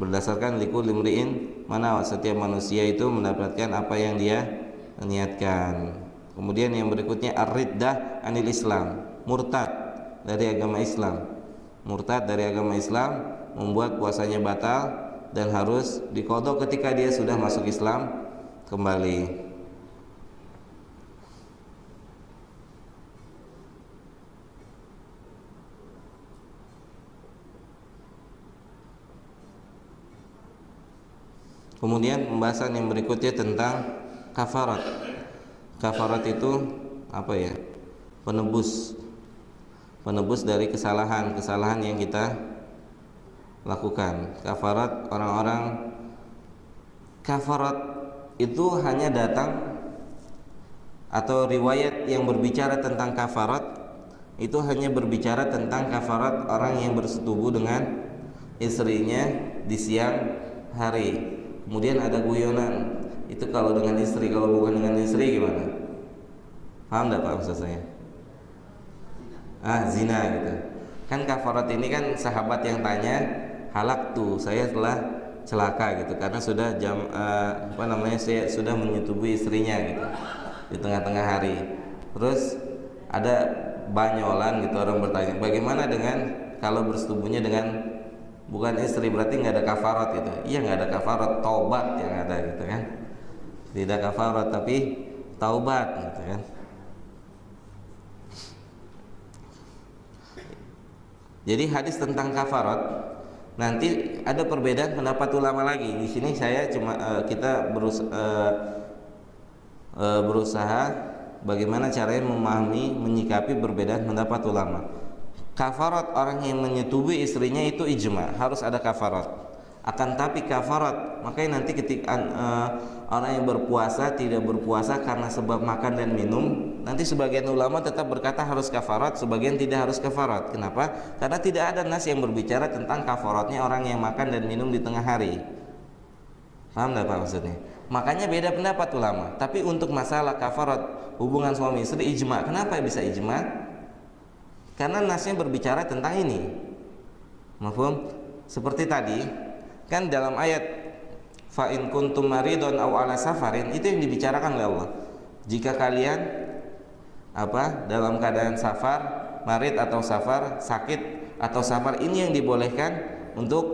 berdasarkan likulli imri'in manawa, setiap manusia itu mendapatkan apa yang dia niatkan. Kemudian yang berikutnya ar-riddah anil Islam, murtad dari agama Islam. Murtad dari agama Islam membuat puasanya batal dan harus diqadha ketika dia sudah masuk Islam kembali. Kemudian pembahasan yang berikutnya tentang kafarat. Kafarat itu apa ya? Penebus dari kesalahan yang kita lakukan. Kafarat kafarat itu hanya datang, atau riwayat yang berbicara tentang kafarat itu hanya berbicara tentang kafarat orang yang bersetubuh dengan istrinya di siang hari. Kemudian ada guyonan, itu kalau dengan istri, kalau bukan dengan istri gimana? Paham enggak Pak maksud saya? Zina gitu. Kan kafarat ini kan sahabat yang tanya, halak tuh, saya telah celaka gitu karena sudah saya sudah menyetubuhi istrinya gitu di tengah-tengah hari. Terus ada banyolan gitu, orang bertanya, bagaimana dengan kalau bersetubuhnya dengan bukan istri, berarti nggak ada kafarat gitu. Iya, nggak ada kafarat, taubat yang ada gitu kan. Tidak kafarat tapi taubat gitu kan. Jadi hadis tentang kafarat nanti ada perbedaan pendapat ulama lagi. Di sini saya cuma kita berusaha bagaimana caranya memahami, menyikapi perbedaan pendapat ulama. Kafarat orang yang menyetubuhi istrinya itu ijma, harus ada kafarat. Akan tapi kafarat, makanya nanti ketika orang yang berpuasa tidak berpuasa karena sebab makan dan minum, nanti sebagian ulama tetap berkata harus kafarat, sebagian tidak harus kafarat. Kenapa? Karena tidak ada nas yang berbicara tentang kafaratnya orang yang makan dan minum di tengah hari. Paham tidak Pak maksudnya? Makanya beda pendapat ulama. Tapi untuk masalah kafarat hubungan suami istri ijma. Kenapa bisa ijma? Karena nasnya berbicara tentang ini. Mafhum? Seperti tadi kan dalam ayat fa in kuntum maridun aw ala safarin, itu yang dibicarakan oleh Allah. Jika kalian dalam keadaan safar, marid atau safar, sakit atau safar, ini yang dibolehkan untuk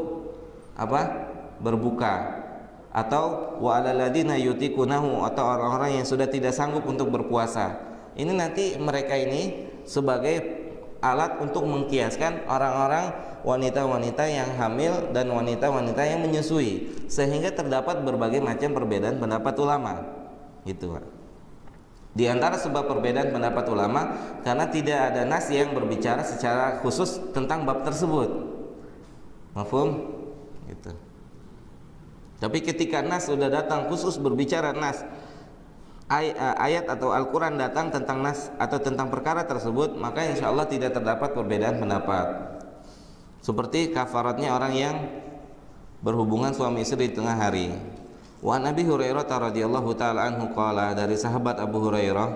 berbuka. Atau wa alal ladina yutikunahu, atau orang-orang yang sudah tidak sanggup untuk berpuasa. Ini nanti mereka ini sebagai alat untuk mengkiaskan orang-orang wanita-wanita yang hamil dan wanita-wanita yang menyusui, sehingga terdapat berbagai macam perbedaan pendapat ulama. Gitu, Pak. Di antara sebab perbedaan pendapat ulama karena tidak ada nas yang berbicara secara khusus tentang bab tersebut. Mafhum? Gitu. Tapi ketika nas sudah datang khusus berbicara nas, ayat atau Al-Quran datang tentang nas atau tentang perkara tersebut, maka insya Allah tidak terdapat perbedaan pendapat. Seperti kafaratnya orang yang berhubungan suami istri di tengah hari. Wa Nabi Hurairah radhiyallahu taala anhu qala, dari sahabat Abu Hurairah,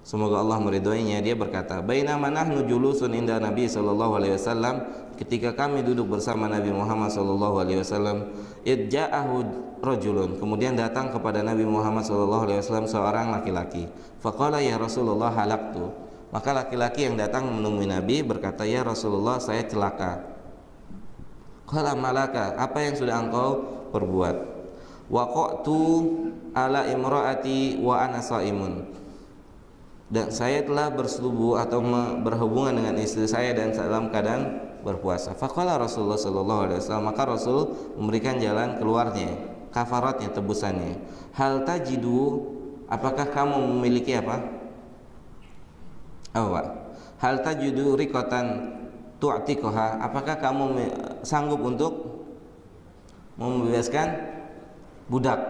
semoga Allah meridhoinya, dia berkata, bainama nahnu julusun inda Nabi sallallahu alaihi wasallam, ketika kami duduk bersama Nabi Muhammad sallallahu alaihi wasallam, idja'ahu rajulun, kemudian datang kepada Nabi Muhammad sallallahu alaihi wasallam seorang laki-laki. Faqala ya Rasulullah halaktu, maka laki-laki yang datang menemui Nabi berkata, ya Rasulullah, saya celaka. Qala malaka, apa yang sudah engkau perbuat? Waqatu ala imraati wa ana shaimun, dan saya telah bersetubuh atau berhubungan dengan istri saya dan dalam keadaan berpuasa. Faqala Rasulullah sallallahu alaihi wasallam, maka Rasul memberikan jalan keluarnya, kafaratnya, tebusannya. Hal tajidu, apakah kamu memiliki apa? Hal tajidu riqatan tu'tiqaha, apakah kamu sanggup untuk membebaskan budak?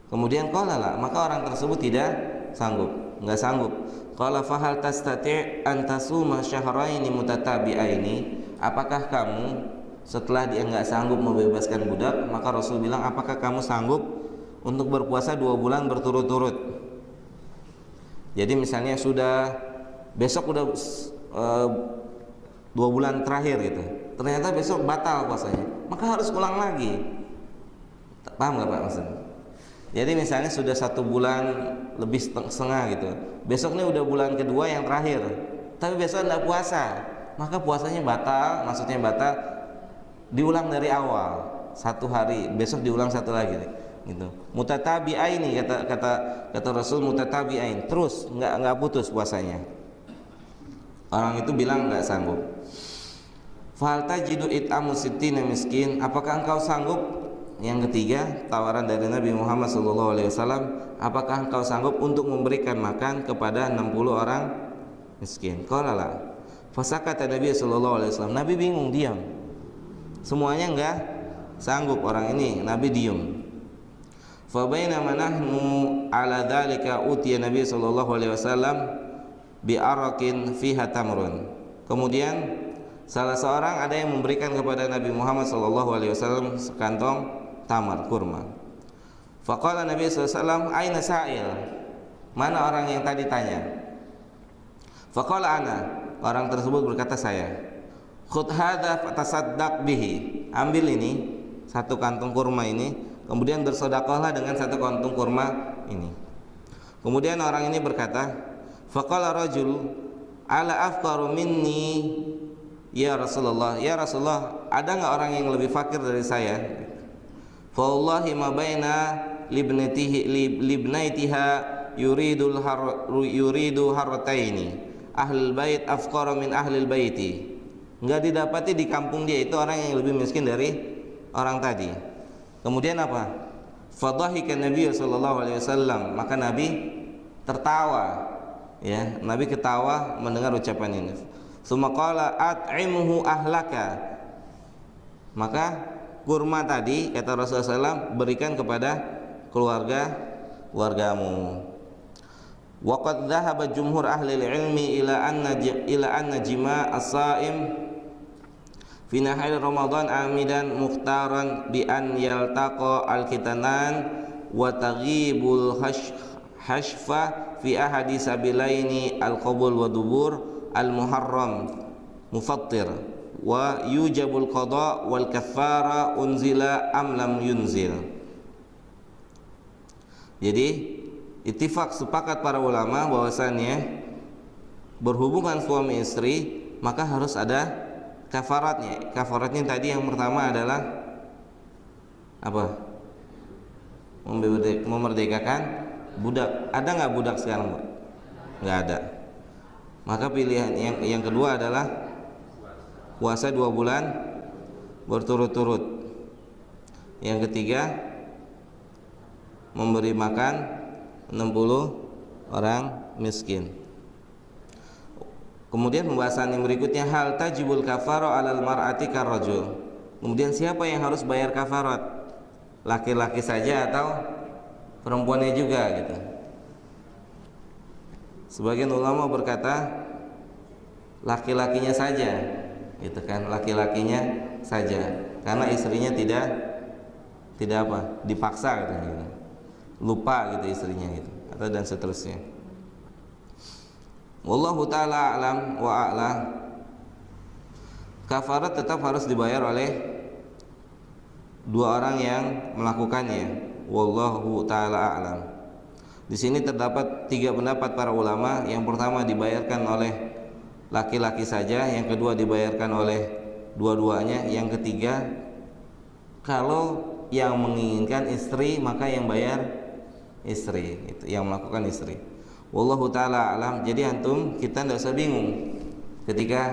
Kemudian qala la, maka orang tersebut tidak sanggup, enggak sanggup. Qala fa hal tastati' an tasuma syahraini mutatabi'aini, apakah kamu setelah dia enggak sanggup membebaskan budak, maka Rasul bilang, apakah kamu sanggup untuk berpuasa 2 bulan berturut-turut? Jadi misalnya sudah besok udah 2 bulan terakhir gitu, ternyata besok batal puasanya, maka harus ulang lagi. Paham nggak Pak maksudnya? Jadi misalnya sudah 1 bulan lebih setengah gitu, besok ini udah bulan kedua yang terakhir, tapi besok tidak puasa, maka puasanya batal. Maksudnya batal, diulang dari awal 1 hari, besok diulang 1 lagi gitu. Mutatabi'aini, kata Rasul, mutatabi'ain, terus nggak putus puasanya. Orang itu bilang nggak sanggup. Fal tajidu it'amu sittina miskin, apakah engkau sanggup? Yang ketiga, tawaran dari Nabi Muhammad SAW, apakah engkau sanggup untuk memberikan makan kepada 60 orang miskin? Qala la. Fasakata Nabi SAW, Nabi bingung, diam. Semuanya enggak sanggup orang ini, Nabi diam. Fa bainama nahnu ala dzalika utiya Nabi SAW bi arakin fiha tamrun. Kemudian salah seorang ada yang memberikan kepada Nabi Muhammad SAW sekantong tamar, kurma. Faqala Nabi SAW, aina sa'il, mana orang yang tadi tanya? Faqala ana, orang tersebut berkata, saya. Khudh hadza fatasaddaq bihi, ambil ini 1 kantung kurma ini, kemudian bersedekahlah dengan 1 kantung kurma ini. Kemudian orang ini berkata, faqala rajul ala afqaru minni ya Rasulullah, ada nggak orang yang lebih fakir dari saya? Fa wallahi ma baina libnaitiha yuridu harrataini ahlul bait afqara min ahlil baiti. Enggak didapati di kampung dia itu orang yang lebih miskin dari orang tadi. Kemudian apa? Fadhahika Nabi sallallahu alaihi wasallam, maka Nabi tertawa, ya, Nabi ketawa mendengar ucapan ini. Summa qala at'imhu ahlaka, maka kurma tadi kata Rasulullah SAW berikan kepada keluargamu. Wa qad dhahaba jumhur ahli ilmi ila anna jima' as-saim fi nahari Ramadan amidan mukhtaran bi an yaltaqa al-kitanan wa taghibul hashfa fi ahadi sabilaini al-qabul wa dubur al-muharram mufattir wa yujabul qada wal kaffara unzila am lam yunzil. Jadi ittifaq sepakat para ulama bahwasannya berhubungan suami istri maka harus ada kafaratnya. Kafaratnya tadi yang pertama adalah apa? Memerdekakan budak. Ada nggak budak sekarang, Pak? Nggak ada. Maka pilihan yang kedua adalah puasa 2 bulan berturut-turut. Yang ketiga memberi makan 60 orang miskin. Kemudian pembahasan yang berikutnya, hal tajibul kafarah alal mar'ati karrajul. Kemudian siapa yang harus bayar kafarat? Laki-laki saja atau perempuannya juga gitu. Sebagian ulama berkata laki-lakinya saja, gitu kan, laki-lakinya saja, karena istrinya tidak apa? Dipaksa gitu. Lupa gitu istrinya gitu, atau dan seterusnya. Wallahu ta'ala a'lam wa a'la. Kafarat tetap harus dibayar oleh 2 orang yang melakukannya. Wallahu ta'ala a'lam. Di sini terdapat 3 pendapat para ulama. Yang pertama dibayarkan oleh laki-laki saja, yang kedua dibayarkan oleh dua-duanya, yang ketiga kalau yang menginginkan istri maka yang bayar istri, itu yang melakukan istri. Wallahu ta'ala alam. Jadi antum, kita tidak usah bingung ketika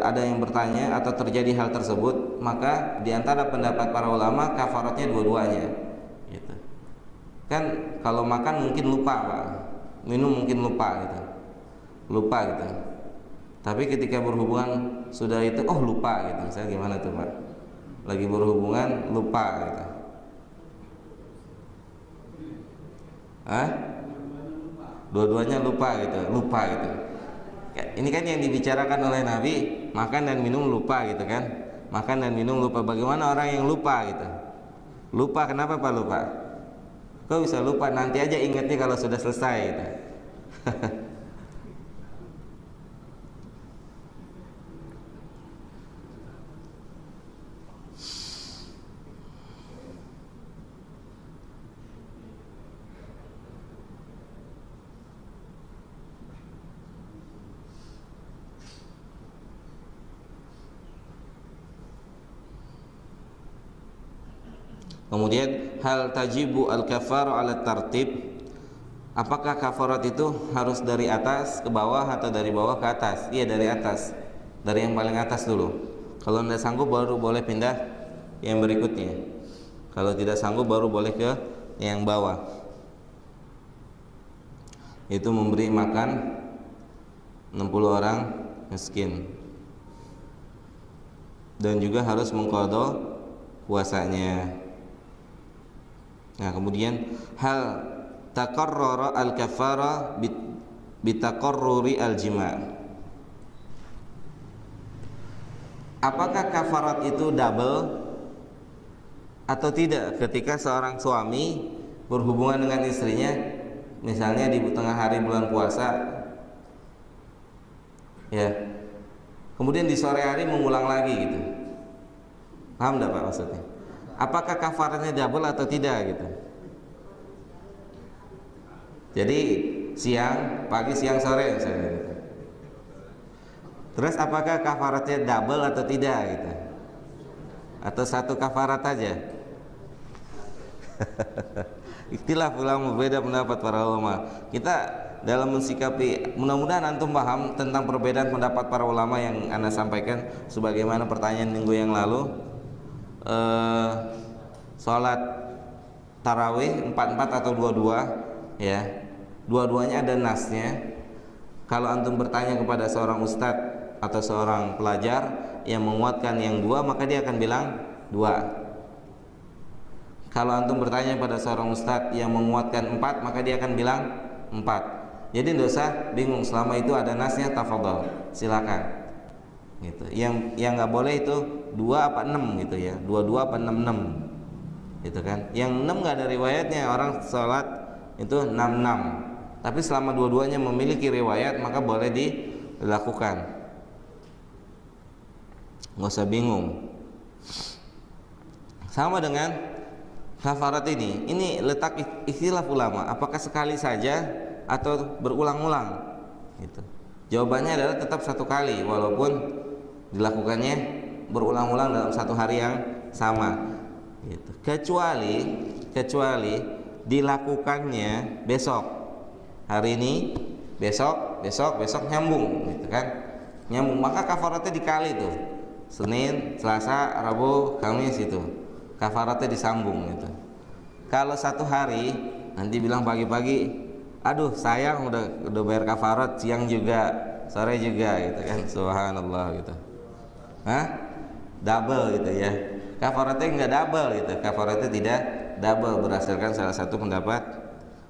ada yang bertanya atau terjadi hal tersebut, maka diantara pendapat para ulama kafaratnya dua-duanya gitu. Kan kalau makan mungkin lupa, Pak, minum mungkin lupa gitu, tapi ketika berhubungan sudah itu lupa gitu. Saya gimana tuh, Pak, lagi berhubungan lupa gitu. Dua-duanya lupa gitu. Ini kan yang dibicarakan oleh Nabi, makan dan minum lupa gitu kan. Makan dan minum lupa. Bagaimana orang yang lupa gitu? Lupa kenapa, Pak, lupa? Kok bisa lupa? Nanti aja ingatnya kalau sudah selesai gitu. Kemudian hal tajibu al-kafaru ala tartib. Apakah kafarat itu harus dari atas ke bawah atau dari bawah ke atas? Iya, dari atas. Dari yang paling atas dulu. Kalau tidak sanggup baru boleh pindah yang berikutnya. Kalau tidak sanggup baru boleh ke yang bawah. Itu memberi makan 60 orang miskin. Dan juga harus mengqadha puasanya. Nah, kemudian hal taqarrara al-kafara bitaqarruri al-jima'. Apakah kafarat itu double atau tidak ketika seorang suami berhubungan dengan istrinya, misalnya di tengah hari bulan puasa, ya, kemudian di sore hari mengulang lagi gitu. Paham enggak, Pak, maksudnya? Apakah kafaratnya double atau tidak gitu? Jadi siang, pagi, siang, sore misalnya gitu. Terus apakah kafaratnya double atau tidak gitu? Atau satu kafarat aja? Ikhtilaf ulama, berbeda pendapat para ulama. Kita dalam mensikapi, mudah-mudahan antum paham tentang perbedaan pendapat para ulama yang Anda sampaikan sebagaimana pertanyaan minggu yang lalu. Sholat tarawih 4-4 atau 2-2 ya, dua-duanya ada nasnya. Kalau antum bertanya kepada seorang ustadz atau seorang pelajar yang menguatkan yang 2, maka dia akan bilang 2. Kalau antum bertanya pada seorang ustadz yang menguatkan 4, maka dia akan bilang 4. Jadi tidak usah bingung, selama itu ada nasnya, tafadhol, silakan. Gitu. Yang nggak boleh itu 2 apa 6 gitu ya, 22 apa 66 gitu kan. Yang 6 nggak ada riwayatnya, orang sholat itu 66. Tapi selama dua-duanya memiliki riwayat, maka boleh dilakukan. Nggak usah bingung. Sama dengan kafarat ini letak ikhtilaf ulama, apakah sekali saja atau berulang-ulang gitu. Jawabannya adalah tetap satu kali, walaupun dilakukannya berulang-ulang dalam satu hari yang sama gitu. Kecuali dilakukannya besok, hari ini, besok nyambung gitu kan, nyambung, maka kafaratnya dikali tuh, Senin, Selasa, Rabu, Kamis, itu kafaratnya disambung gitu. Kalau satu hari nanti bilang pagi-pagi, aduh sayang udah bayar kafarat, siang juga, sore juga gitu kan, subhanallah gitu. Double gitu ya. Kafaratnya enggak double gitu. Kafaratnya tidak double berdasarkan salah satu pendapat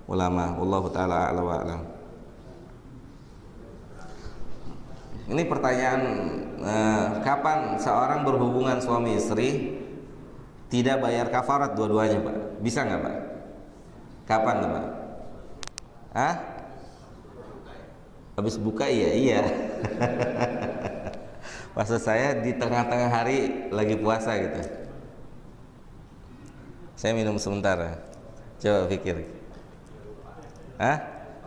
ulama. Wallahu taala a'lam wa a'lam. Ini pertanyaan, kapan seorang berhubungan suami istri tidak bayar kafarat dua-duanya, Pak? Bisa nggak, Pak? Kapan tuh, Pak? Habis buka? Iya. Maksud saya di tengah-tengah hari lagi puasa gitu. Saya minum sebentar. Coba pikir.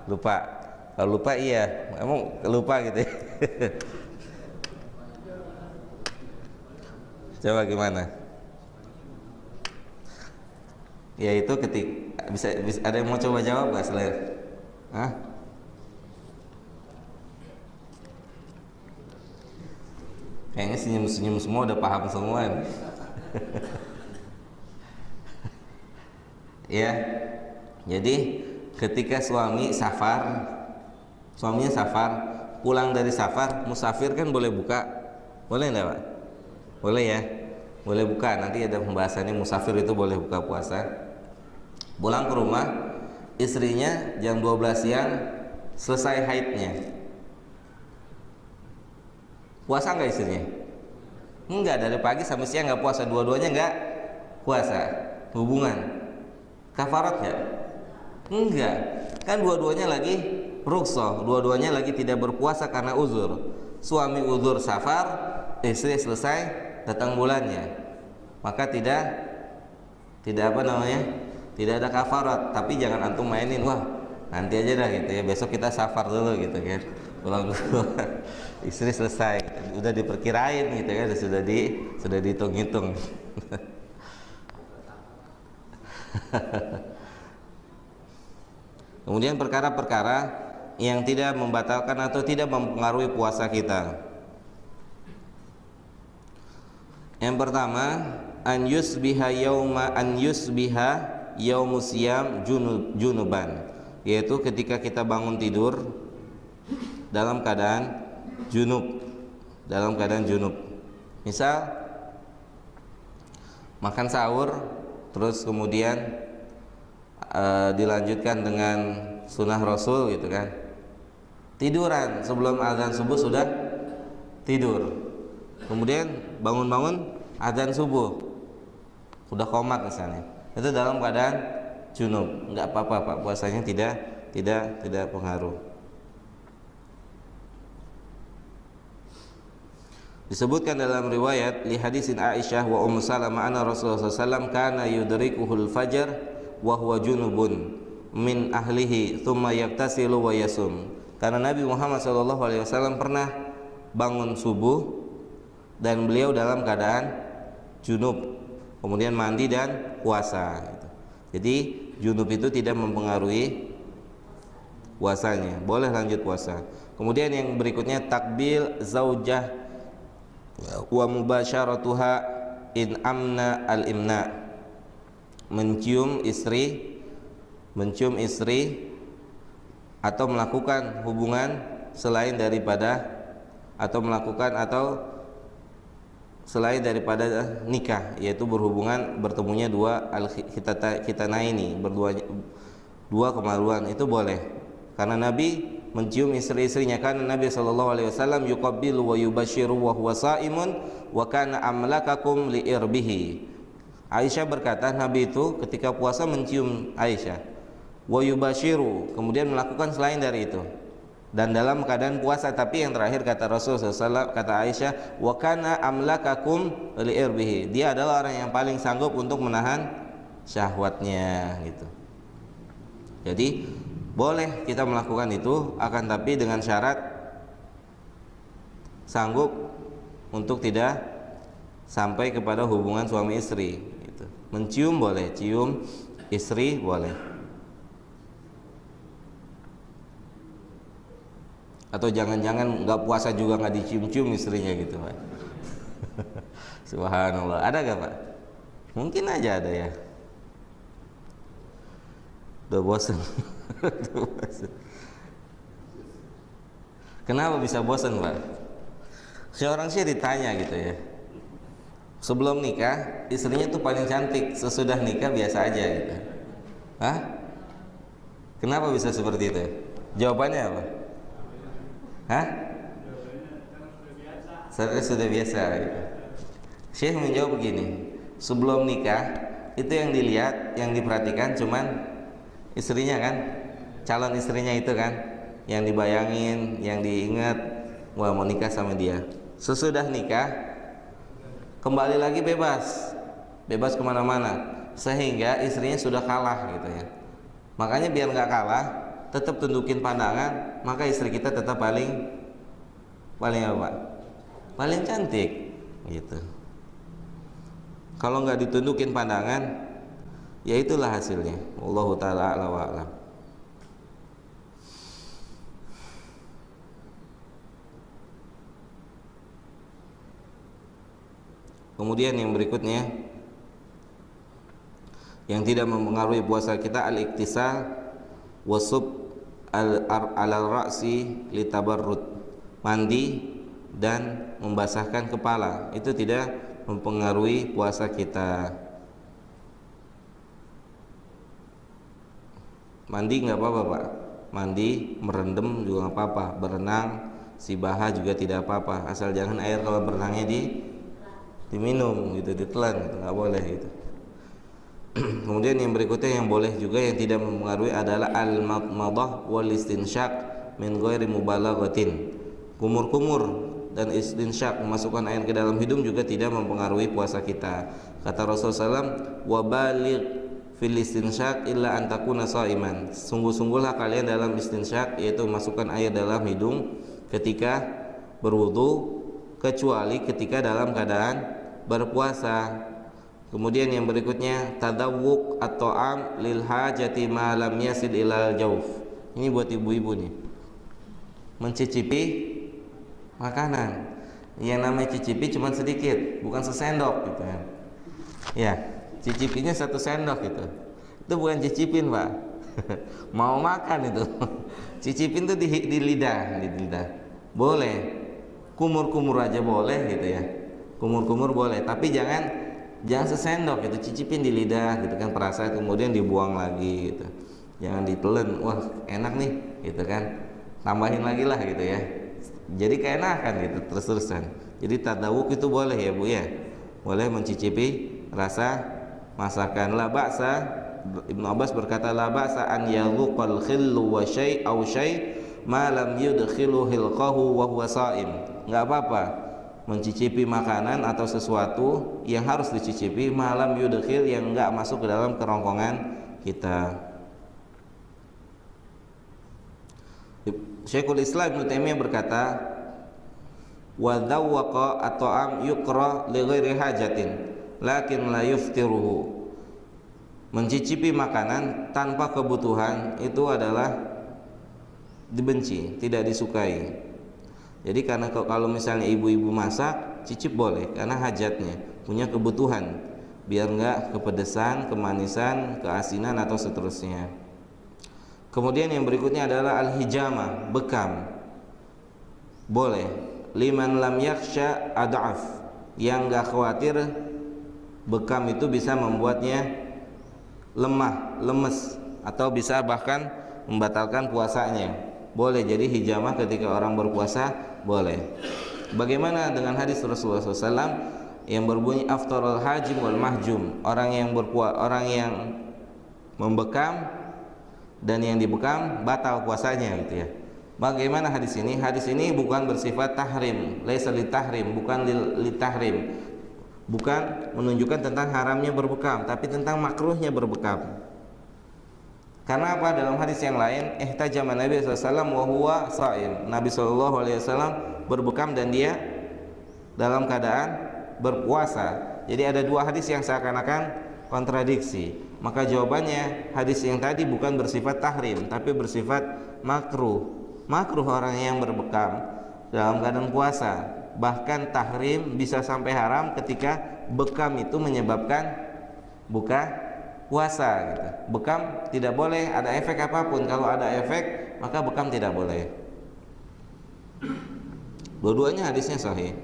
Lupa. Kalau lupa iya. Emang lupa gitu ya? Coba gimana? Ya itu bisa ada yang mau coba jawab nggak selain? Kayaknya senyum-senyum semua, udah paham semua. Ya, jadi ketika suaminya safar, pulang dari safar, musafir kan boleh buka, boleh enggak, Pak? Boleh ya, boleh buka. Nanti ada pembahasannya, musafir itu boleh buka puasa. Pulang ke rumah, istrinya jam 12 siang selesai haidnya. Puasa nggak istrinya? Enggak, dari pagi sampai siang nggak puasa, dua-duanya nggak puasa. Hubungan kafarat nggak? Enggak, kan dua-duanya lagi rukhsah, dua-duanya lagi tidak berpuasa karena uzur. Suami uzur safar, istri selesai datang bulannya, maka tidak tidak ada kafarat. Tapi jangan antum mainin, wah nanti aja dah gitu ya, besok kita safar dulu gitu kan, pulang dulu. Istri selesai, udah diperkirain gitu kan, sudah dihitung-hitung. Kemudian perkara-perkara yang tidak membatalkan atau tidak mempengaruhi puasa kita. Yang pertama, an yusbiha yaumus siyam junuban, yaitu ketika kita bangun tidur dalam keadaan junub. Misal makan sahur, terus kemudian dilanjutkan dengan sunnah Rasul gitu kan, tiduran sebelum azan subuh sudah tidur, kemudian bangun azan subuh udah qomat misalnya, itu dalam keadaan junub, nggak apa-apa, Pak, puasanya tidak pengaruh. Disebutkan dalam riwayat li hadisin Aisyah wa Ummu Salamah anna Rasulullah SAW kana yudrikuhul fajr wa huwa junubun min ahlihi thumma yaktasilu wa yasum. Karena Nabi Muhammad SAW pernah bangun subuh dan beliau dalam keadaan junub, kemudian mandi dan puasa gitu. Jadi junub itu tidak mempengaruhi puasanya, boleh lanjut puasa. Kemudian yang berikutnya takbil zaujah wa mubasyaratuha in amna al-imna, mencium istri atau melakukan hubungan selain daripada nikah, yaitu bertemunya dua al-khitanaini, dua kemaluan, itu boleh. Karena Nabi mencium istri-istrinya, karena Nabi SAW yuqabbilu wa yubashiru wa huwa sa'imun wa kana amlakakum li'irbihi. Aisyah berkata, Nabi itu ketika puasa mencium Aisyah, wa yubashiru, kemudian melakukan selain dari itu, dan dalam keadaan puasa. Tapi yang terakhir kata Rasulullah SAW, kata Aisyah, wa kana amlakakum li'irbihi, dia adalah orang yang paling sanggup untuk menahan syahwatnya gitu. Jadi boleh kita melakukan itu, akan tapi dengan syarat sanggup untuk tidak sampai kepada hubungan suami istri gitu. Mencium boleh, cium istri boleh, atau jangan-jangan nggak puasa juga nggak dicium-cium istrinya gitu Pak. Subhanallah, ada gak Pak? Mungkin aja ada ya. Udah bosan. Kenapa bisa bosan Pak? Seorang sih ditanya gitu ya, sebelum nikah istrinya tuh paling cantik, sesudah nikah biasa aja gitu. Hah? Kenapa bisa seperti itu? Jawabannya apa? Hah? Sudah biasa gitu. Syekh menjawab begini, sebelum nikah itu yang dilihat, yang diperhatikan cuman istrinya kan, calon istrinya itu kan, yang dibayangin, yang diingat, wah mau nikah sama dia. Sesudah nikah kembali lagi bebas kemana-mana, sehingga istrinya sudah kalah gitu ya. Makanya biar nggak kalah, tetap tundukin pandangan, maka istri kita tetap paling apa? Paling cantik gitu. Kalau nggak ditundukin pandangan, ya itulah hasilnya. Wallahu ta'ala a'la wa a'lam. Kemudian yang berikutnya yang tidak mempengaruhi puasa kita, al-iktisal wasub al-ra'si litabarrud, mandi dan membasahkan kepala, itu tidak mempengaruhi puasa kita. Mandi nggak apa-apa Pak, mandi merendam juga nggak apa-apa, berenang sibaha juga tidak apa-apa, asal jangan air kalau berenangnya diminum gitu, ditelan gitu, nggak boleh gitu. Kemudian yang berikutnya yang boleh juga yang tidak mempengaruhi adalah al-madmadah wal istinsyak min ghairi mubalaghatin, kumur-kumur dan istinsyak, memasukkan air ke dalam hidung juga tidak mempengaruhi puasa kita. Kata Rasulullah SAW, wa baligh fil istinsyak illa an takuna shaiman, sungguh-sungguhlah kalian dalam istinsyak, yaitu masukkan air dalam hidung ketika berwudu, kecuali ketika dalam keadaan berpuasa. Kemudian yang berikutnya tadawwuk at-ta'am lil hajati ma lam yasil ilal jauf. Ini buat ibu-ibu nih, mencicipi makanan. Yang namanya cicipi cuma sedikit, bukan sesendok gitu kan. Ya, cicipinya 1 sendok gitu. Itu bukan cicipin Pak. Mau makan itu. Cicipin tuh di lidah, boleh. Kumur-kumur aja boleh gitu ya. Kumur-kumur boleh, tapi jangan sesendok gitu, cicipin di lidah gitu kan, perasa, kemudian dibuang lagi gitu. Jangan ditelan, wah enak nih gitu kan, tambahin lagi lah gitu ya. Jadi keenakan gitu terus-terusan. Jadi tadawuk itu boleh ya Bu ya, boleh mencicipi rasa masakan. La ba'sa, Ibnu Abbas berkata, la ba'sa an yadhuqal khillu wa syai' aw syai' ma lam yudkhilu hilqahu wa huwa sha'im. Enggak apa-apa mencicipi makanan atau sesuatu yang harus dicicipi, malam yudkhil, yang enggak masuk ke dalam kerongkongan kita. Syekhul Islam Ibnu Taimiyah berkata, wa dzawwaqa at-ta'am yuqra li ghairi hajatin lakin la yuftiruhu. Mencicipi makanan tanpa kebutuhan itu adalah dibenci, tidak disukai. Jadi karena kalau misalnya ibu-ibu masak, cicip boleh karena hajatnya, punya kebutuhan, biar enggak kepedesan, kemanisan, keasinan atau seterusnya. Kemudian yang berikutnya adalah al-hijama, bekam. Boleh. Liman lam yakhsha ad'af, yang enggak khawatir bekam itu bisa membuatnya lemah, lemes, atau bisa bahkan membatalkan puasanya. Boleh jadi hijamah ketika orang berpuasa, boleh. Bagaimana dengan hadis Rasulullah SAW yang berbunyi aftarul hajim wal mahjum, orang yang membekam dan yang dibekam batal puasanya gitu ya. Bagaimana hadis ini? Hadis ini bukan bersifat tahrim, laisa litahrim, bukan litahrim, bukan menunjukkan tentang haramnya berbekam, tapi tentang makruhnya berbekam. Karena apa? Dalam hadis yang lain, ihtajama Nabi SAW wa huwa sha'im. Nabi SAW berbekam dan dia dalam keadaan berpuasa. Jadi ada dua hadis yang seakan-akan kontradiksi. Maka jawabannya, hadis yang tadi bukan bersifat tahrim, tapi bersifat makruh. Makruh orang yang berbekam dalam keadaan puasa. Bahkan tahrim bisa sampai haram ketika bekam itu menyebabkan buka puasa gitu. Bekam tidak boleh ada efek apapun. Kalau ada efek maka bekam tidak boleh. Dua-duanya hadisnya sahih.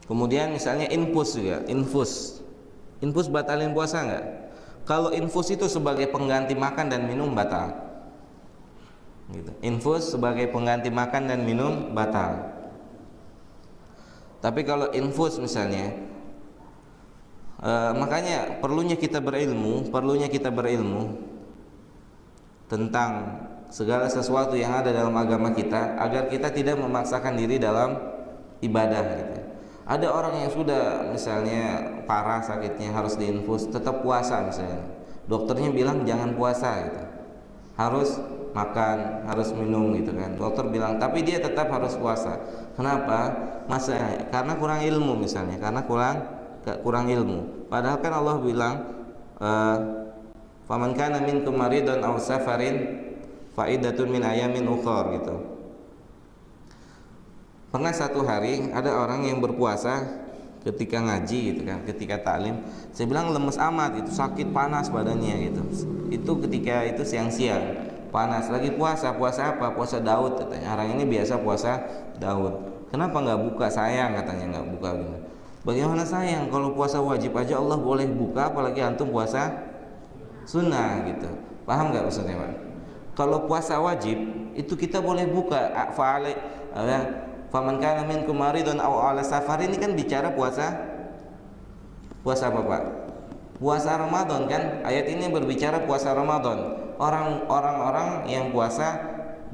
Kemudian misalnya infus juga, infus batalin puasa enggak? Kalau infus itu sebagai pengganti makan dan minum batal. Gitu. Infus sebagai pengganti makan dan minum batal. Tapi kalau infus misalnya, makanya perlunya kita berilmu tentang segala sesuatu yang ada dalam agama kita, agar kita tidak memaksakan diri dalam ibadah. Gitu. Ada orang yang sudah misalnya parah sakitnya harus diinfus, tetap puasa misalnya. Dokternya bilang jangan puasa gitu. Harus makan, harus minum gitu kan. Dokter bilang, tapi dia tetap harus puasa. Kenapa? Karena kurang ilmu misalnya, karena kurang ilmu. Padahal kan Allah bilang, faman kana minkum maridan aw safarin fa iddatun min ayamin ukhra gitu. Pernah satu hari ada orang yang berpuasa ketika ngaji gitu kan, ketika taklim. Saya bilang lemes amat, itu sakit panas badannya gitu. Itu ketika itu siang-siang. Panas lagi puasa apa? Puasa Daud katanya. Orang ini biasa puasa Daud. Kenapa nggak buka? Sayang katanya nggak buka gitu. Bagaimana sayang? Kalau puasa wajib aja Allah boleh buka, apalagi antum puasa sunnah gitu. Paham nggak maksudnya Pak? Kalau puasa wajib itu kita boleh buka. Faman kana minkum maridun aw ala safar, ini kan bicara puasa apa Pak? Puasa Ramadan kan? Ayat ini berbicara puasa Ramadan. Orang-orang yang puasa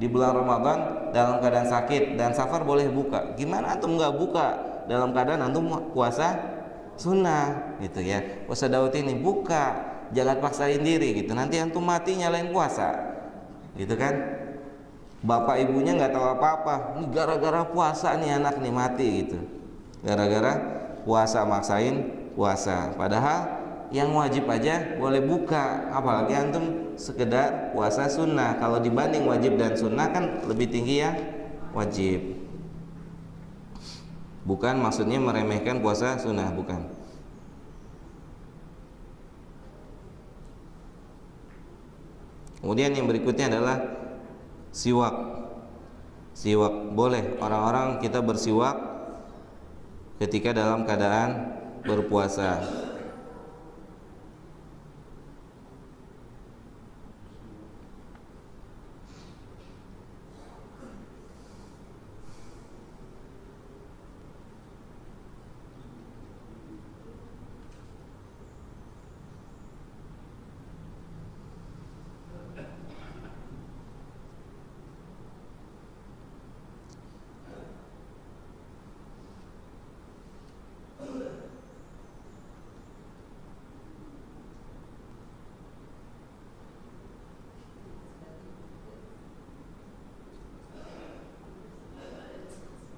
di bulan Ramadan dalam keadaan sakit dan safar boleh buka. Gimana antum nggak buka dalam keadaan antum puasa sunnah gitu ya? Puasa Daud ini buka, jangan paksain diri gitu. Nanti antum mati nyalain puasa, gitu kan? Bapak ibunya nggak tahu apa-apa. Ini gara-gara puasa nih anak nih mati gitu. Gara-gara puasa maksain puasa. Padahal yang wajib aja boleh buka, apalagi antum sekedar puasa sunnah. Kalau dibanding wajib dan sunnah kan lebih tinggi ya wajib. Bukan maksudnya meremehkan puasa sunnah, bukan. Kemudian yang berikutnya adalah siwak. Siwak boleh, orang-orang kita bersiwak ketika dalam keadaan berpuasa.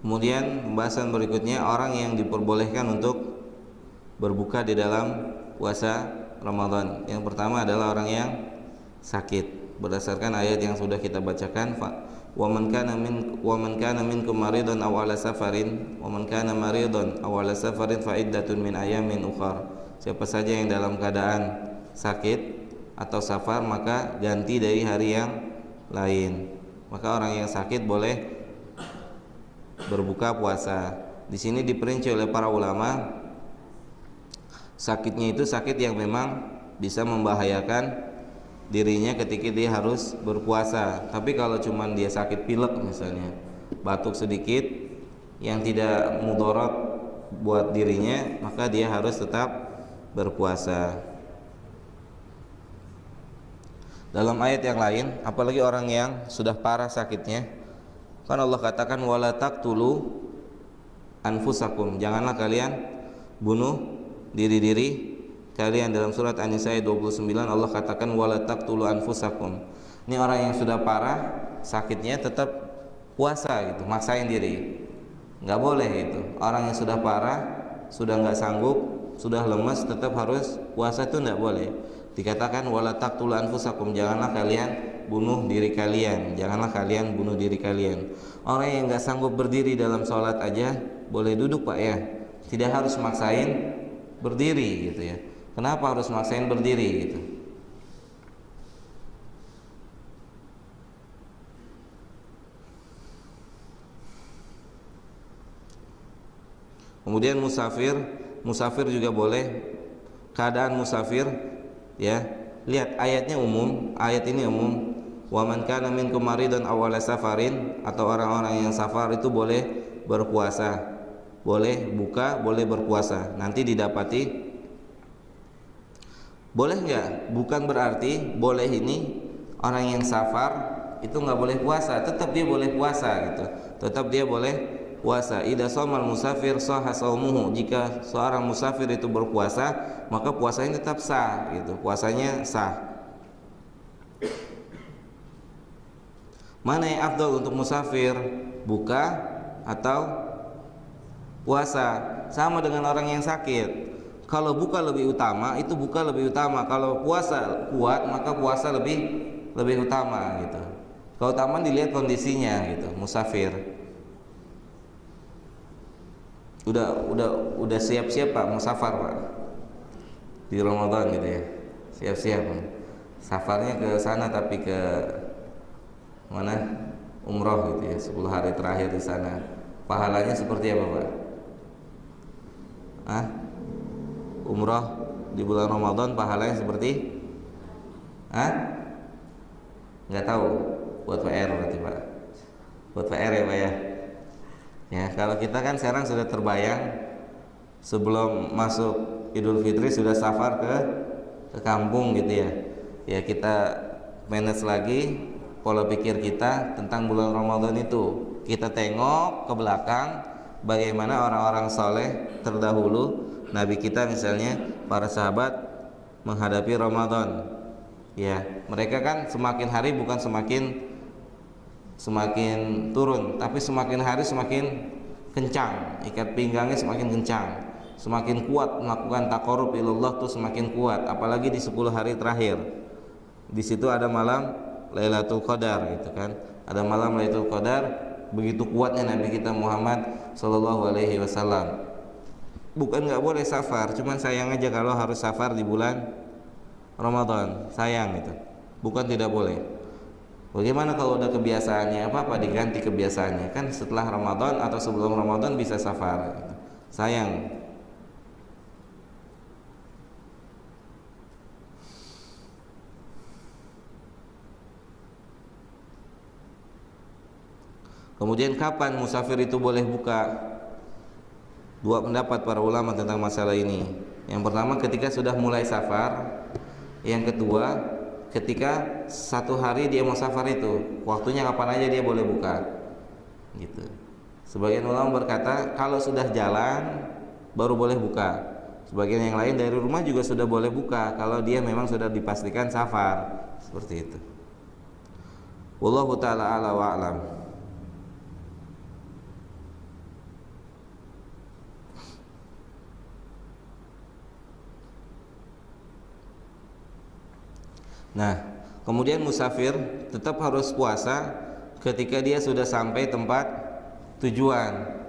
Kemudian pembahasan berikutnya, orang yang diperbolehkan untuk berbuka di dalam puasa Ramadan. Yang pertama adalah orang yang sakit, berdasarkan ayat yang sudah kita bacakan. Wa man kana minkum maridan aw ala safarin wa man kana maridan aw ala safarin fa iddatun min ayamin ukhra. Siapa saja yang dalam keadaan sakit atau safar, maka ganti dari hari yang lain. Maka orang yang sakit boleh berbuka puasa. Di sini diperinci oleh para ulama, sakitnya itu sakit yang memang bisa membahayakan dirinya ketika dia harus berpuasa. Tapi kalau cuman dia sakit pilek misalnya, batuk sedikit yang tidak mudarat buat dirinya, maka dia harus tetap berpuasa. Dalam ayat yang lain, apalagi orang yang sudah parah sakitnya, kan Allah katakan wala taqtulu anfusakum, janganlah kalian bunuh diri-diri kalian. Dalam surat An-Nisa ayat 29 Allah katakan wala taqtulu anfusakum. Ini orang yang sudah parah sakitnya tetap puasa gitu, maksain diri. Enggak boleh itu. Orang yang sudah parah, sudah enggak sanggup, sudah lemas, tetap harus puasa, itu enggak boleh. Dikatakan wala taqtulu anfusakum, janganlah kalian bunuh diri kalian, janganlah kalian bunuh diri kalian. Orang yang nggak sanggup berdiri dalam sholat aja boleh duduk Pak ya, tidak harus maksain berdiri gitu ya. Kenapa harus maksain berdiri gitu? Kemudian musafir juga boleh. Keadaan musafir ya, lihat ayatnya umum, ayat ini umum. Wa man kana minkum maridan aw ala safarin, atau orang-orang yang safar itu boleh berpuasa, boleh buka, boleh berpuasa. Nanti didapati boleh enggak? Bukan berarti boleh ini orang yang safar itu enggak boleh puasa, tetap dia boleh puasa gitu. Tetap dia boleh puasa. Idza shamal musafir shahha shaumuhu. Jika seorang musafir itu berpuasa, maka puasanya tetap sah gitu. Puasanya sah. Mana yang afdal untuk musafir, buka atau puasa? Sama dengan orang yang sakit. Kalau buka lebih utama, itu buka lebih utama. Kalau puasa kuat, maka puasa lebih utama gitu. Keutamaan dilihat kondisinya gitu. Musafir udah siap-siap Pak, mau safar Pak di Ramadan gitu ya, siap-siap. Safarnya ke sana tapi ke mana? Umroh gitu ya, 10 hari terakhir di sana. Pahalanya seperti apa Pak? Umroh di bulan Ramadan pahalanya seperti? Nggak tahu. Buat PR berarti Pak. Buat PR ya Pak ya. Ya, kalau kita kan sekarang sudah terbayang, sebelum masuk Idul Fitri sudah safar ke kampung gitu ya. Ya kita manage lagi pola pikir kita tentang bulan Ramadan itu. Kita tengok ke belakang bagaimana orang-orang soleh terdahulu, Nabi kita misalnya, para sahabat menghadapi Ramadan. Ya, mereka kan semakin hari bukan semakin turun, tapi semakin hari semakin kencang, ikat pinggangnya semakin kencang, semakin kuat melakukan taqarrub ilallah tuh semakin kuat, apalagi di 10 hari terakhir. Di situ ada malam Lailatul Qadar gitu kan. Ada malam Lailatul Qadar, begitu kuatnya Nabi kita Muhammad sallallahu alaihi wasallam. Bukan nggak boleh safar, cuman sayang aja kalau harus safar di bulan Ramadan, sayang gitu. Bukan tidak boleh. Bagaimana kalau udah kebiasaannya, apa diganti kebiasaannya? Kan setelah Ramadan atau sebelum Ramadan bisa safar gitu. Sayang. Kemudian kapan musafir itu boleh buka? Dua pendapat para ulama tentang masalah ini. Yang pertama ketika sudah mulai safar. Yang kedua ketika 1 hari dia mau safar itu, waktunya kapan aja dia boleh buka gitu. Sebagian ulama berkata kalau sudah jalan baru boleh buka. Sebagian yang lain dari rumah juga sudah boleh buka kalau dia memang sudah dipastikan safar. Seperti itu. Wallahu ta'ala ala wa alam. Nah, kemudian musafir tetap harus puasa ketika dia sudah sampai tempat tujuan.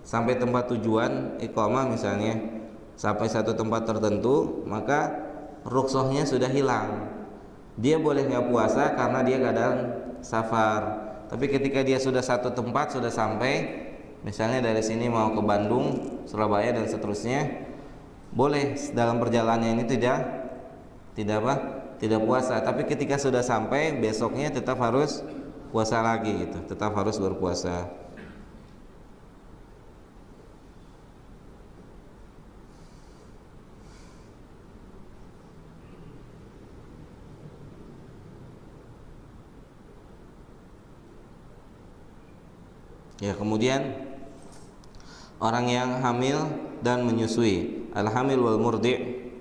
Sampai tempat tujuan iqamah misalnya, sampai satu tempat tertentu, maka rukhsahnya sudah hilang. Dia boleh nggak puasa karena dia keadaan safar. Tapi ketika dia sudah satu tempat, sudah sampai, misalnya dari sini mau ke Bandung, Surabaya dan seterusnya, boleh dalam perjalanannya ini tidak apa? Tidak puasa. Tapi ketika sudah sampai, besoknya tetap harus puasa lagi gitu. Tetap harus berpuasa. Ya, kemudian orang yang hamil dan menyusui, al-hamil wal murdi',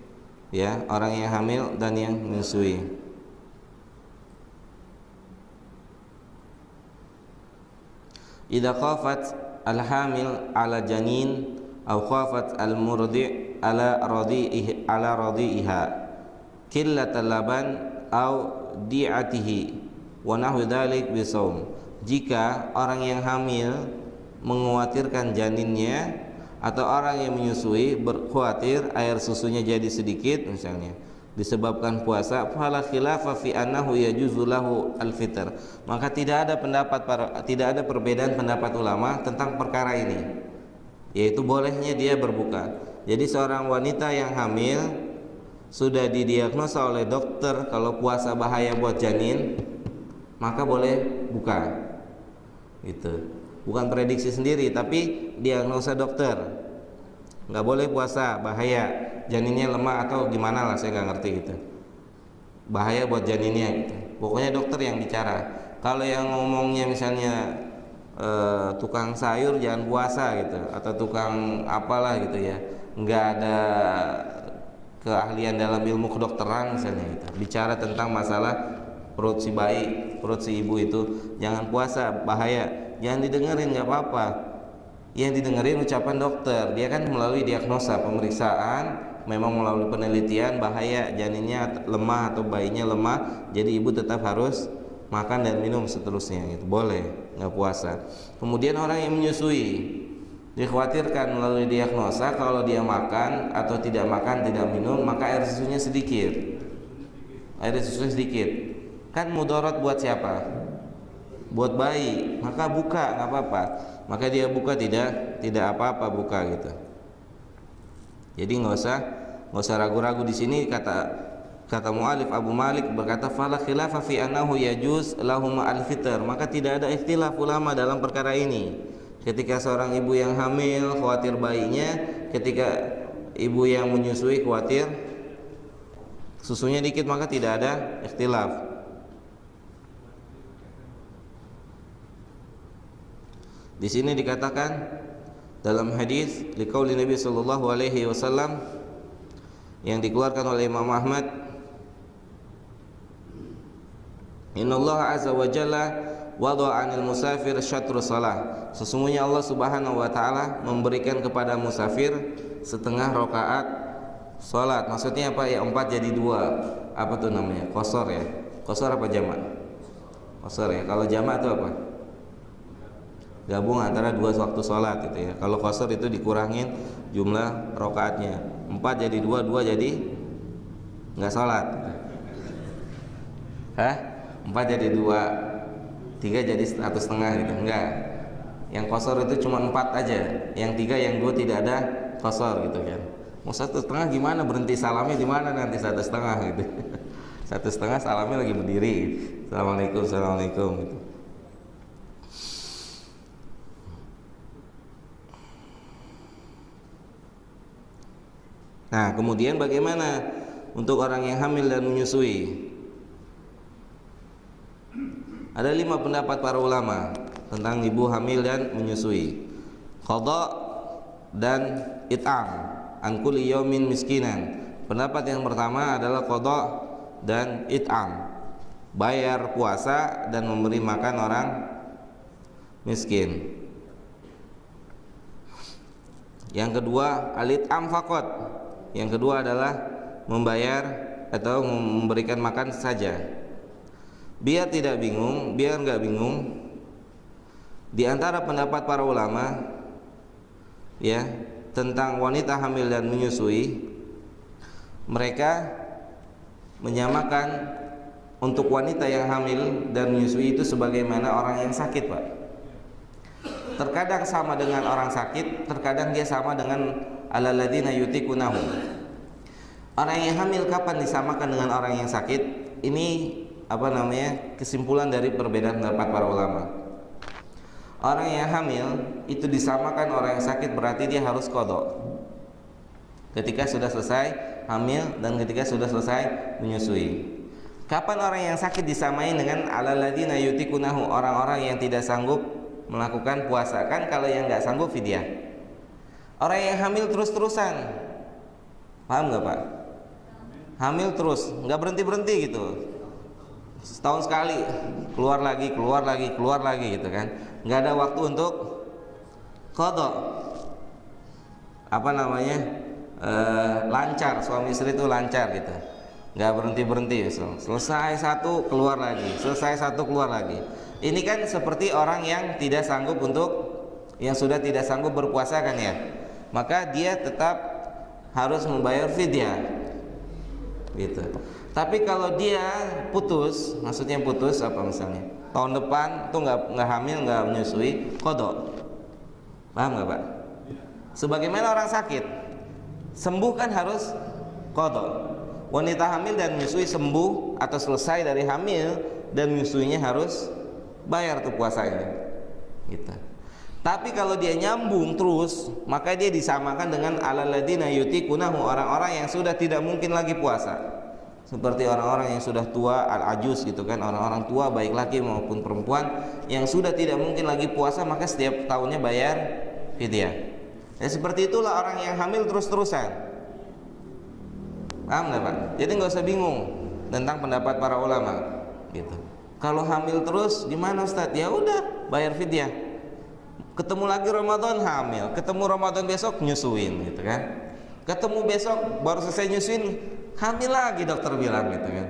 ya, orang yang hamil dan yang menyusui. Idza khafat al-hamil ala janin aw khafat al-murdi' ala radi'iha qillatal laban aw di'atihi wa nahwu dzalik bisawm. Jika orang yang hamil mengkhawatirkan janinnya atau orang yang menyusui berkhawatir air susunya jadi sedikit misalnya disebabkan puasa, fala khilafa fi annahu yajuzu lahu al-fitr. Maka tidak ada perbedaan pendapat ulama tentang perkara ini, yaitu bolehnya dia berbuka. Jadi seorang wanita yang hamil sudah didiagnosa oleh dokter kalau puasa bahaya buat janin, maka boleh buka. Gitu. Bukan prediksi sendiri, tapi diagnosa dokter. Nggak boleh puasa, bahaya, janinnya lemah atau gimana lah, saya nggak ngerti gitu. Bahaya buat janinnya gitu. Pokoknya dokter yang bicara. Kalau yang ngomongnya misalnya tukang sayur jangan puasa gitu, atau tukang apalah gitu ya, nggak ada keahlian dalam ilmu kedokteran misalnya gitu. Bicara tentang masalah perut si bayi, perut si ibu itu jangan puasa, bahaya, jangan didengerin, nggak apa-apa. Yang didengerin ucapan dokter, dia kan melalui diagnosa, pemeriksaan, memang melalui penelitian bahaya, janinnya lemah atau bayinya lemah, jadi ibu tetap harus makan dan minum seterusnya gitu. Boleh nggak puasa. Kemudian orang yang menyusui dikhawatirkan melalui diagnosa kalau dia makan atau tidak makan, tidak minum, maka air susunya sedikit. Air susunya sedikit. Kan mudarat buat siapa? Buat bayi. Maka buka, nggak apa-apa. Maka dia buka tidak apa-apa buka gitu. Jadi nggak usah ragu-ragu. Di sini kata mu'alif Abu Malik berkata fala khilafa fi annahu yajuz lahum al-fitr. Maka tidak ada ikhtilaf ulama dalam perkara ini. Ketika seorang ibu yang hamil khawatir bayinya, ketika ibu yang menyusui khawatir susunya dikit, maka tidak ada ikhtilaf. Di sini dikatakan dalam hadis liqauli Nabi sallallahu alaihi wasallam yang dikeluarkan oleh Imam Ahmad, Innallaha azza wa jalla wada'a 'anil musafir syatru shalah. Sesungguhnya Allah Subhanahu wa taala memberikan kepada musafir setengah rakaat salat. Maksudnya apa? Ya 4 jadi 2. Apa tuh namanya? Qashar ya. Qashar apa jamak? Qashar ya. Kalau jamak itu apa? Gabung antara 2 waktu sholat gitu ya. Kalau qashar itu dikurangin jumlah rakaatnya. 4 jadi 2, 2 jadi nggak sholat. Hah? 4 jadi 2, 3 jadi 1,5 gitu. Enggak. Yang qashar itu cuma 4 aja. Yang 3, yang 2 tidak ada qashar gitu kan. Mau 1,5 gimana? Berhenti salamnya di mana nanti 1,5 gitu. 1,5 salamnya lagi berdiri. Assalamualaikum, assalamualaikum gitu. Nah, kemudian bagaimana untuk orang yang hamil dan menyusui? Ada 5 pendapat para ulama tentang ibu hamil dan menyusui. Qadha dan it'am an kulli yaumin miskinan. Pendapat yang pertama adalah qadha dan it'am, bayar puasa dan memberi makan orang miskin. Yang kedua al-it'am faqat. Yang kedua adalah membayar atau memberikan makan saja. Biar tidak bingung, biar nggak bingung, di antara pendapat para ulama ya tentang wanita hamil dan menyusui, mereka menyamakan untuk wanita yang hamil dan menyusui itu sebagaimana orang yang sakit, Pak. Terkadang sama dengan orang sakit, terkadang dia sama dengan alalladzina yutiqunahu. Orang yang hamil kapan disamakan dengan orang yang sakit? Ini kesimpulan dari perbedaan pendapat para ulama. Orang yang hamil itu disamakan orang yang sakit, berarti dia harus qadha ketika sudah selesai hamil dan ketika sudah selesai menyusui. Kapan orang yang sakit disamain dengan alalladzina yutiqunahu, orang-orang yang tidak sanggup melakukan puasa? Kan kalau yang nggak sanggup fidyah. Orang yang hamil terus-terusan, paham nggak Pak? Hamil terus, nggak berhenti-berhenti gitu, setahun sekali keluar lagi gitu kan, nggak ada waktu untuk qadha, lancar, suami istri itu lancar gitu, nggak berhenti-berhenti. Selesai satu keluar lagi, selesai satu keluar lagi. Ini kan seperti orang yang tidak sanggup yang sudah tidak sanggup berpuasa kan ya, maka dia tetap harus membayar fidyah gitu. Tapi kalau dia putus, maksudnya putus misalnya tahun depan tuh nggak hamil, nggak menyusui, qadha, paham nggak Pak? Sebagaimana orang sakit sembuh kan harus qadha. Wanita hamil dan menyusui sembuh atau selesai dari hamil dan menyusuinya harus bayar tuh puasanya gitu. Tapi kalau dia nyambung terus, maka dia disamakan dengan alalladzina yutiqunahu, orang-orang yang sudah tidak mungkin lagi puasa. Seperti orang-orang yang sudah tua, al-ajuz gitu kan, orang-orang tua baik laki maupun perempuan yang sudah tidak mungkin lagi puasa, maka setiap tahunnya bayar fidyah. Ya seperti itulah orang yang hamil terus-terusan. Paham nggak Pak? Jadi nggak usah bingung tentang pendapat para ulama gitu. Kalau hamil terus gimana Ustaz? Ya udah bayar fidyah. Ketemu lagi Ramadan hamil, ketemu Ramadan besok nyusuin gitu kan. Ketemu besok baru selesai nyusuin, hamil lagi dokter bilang gitu kan.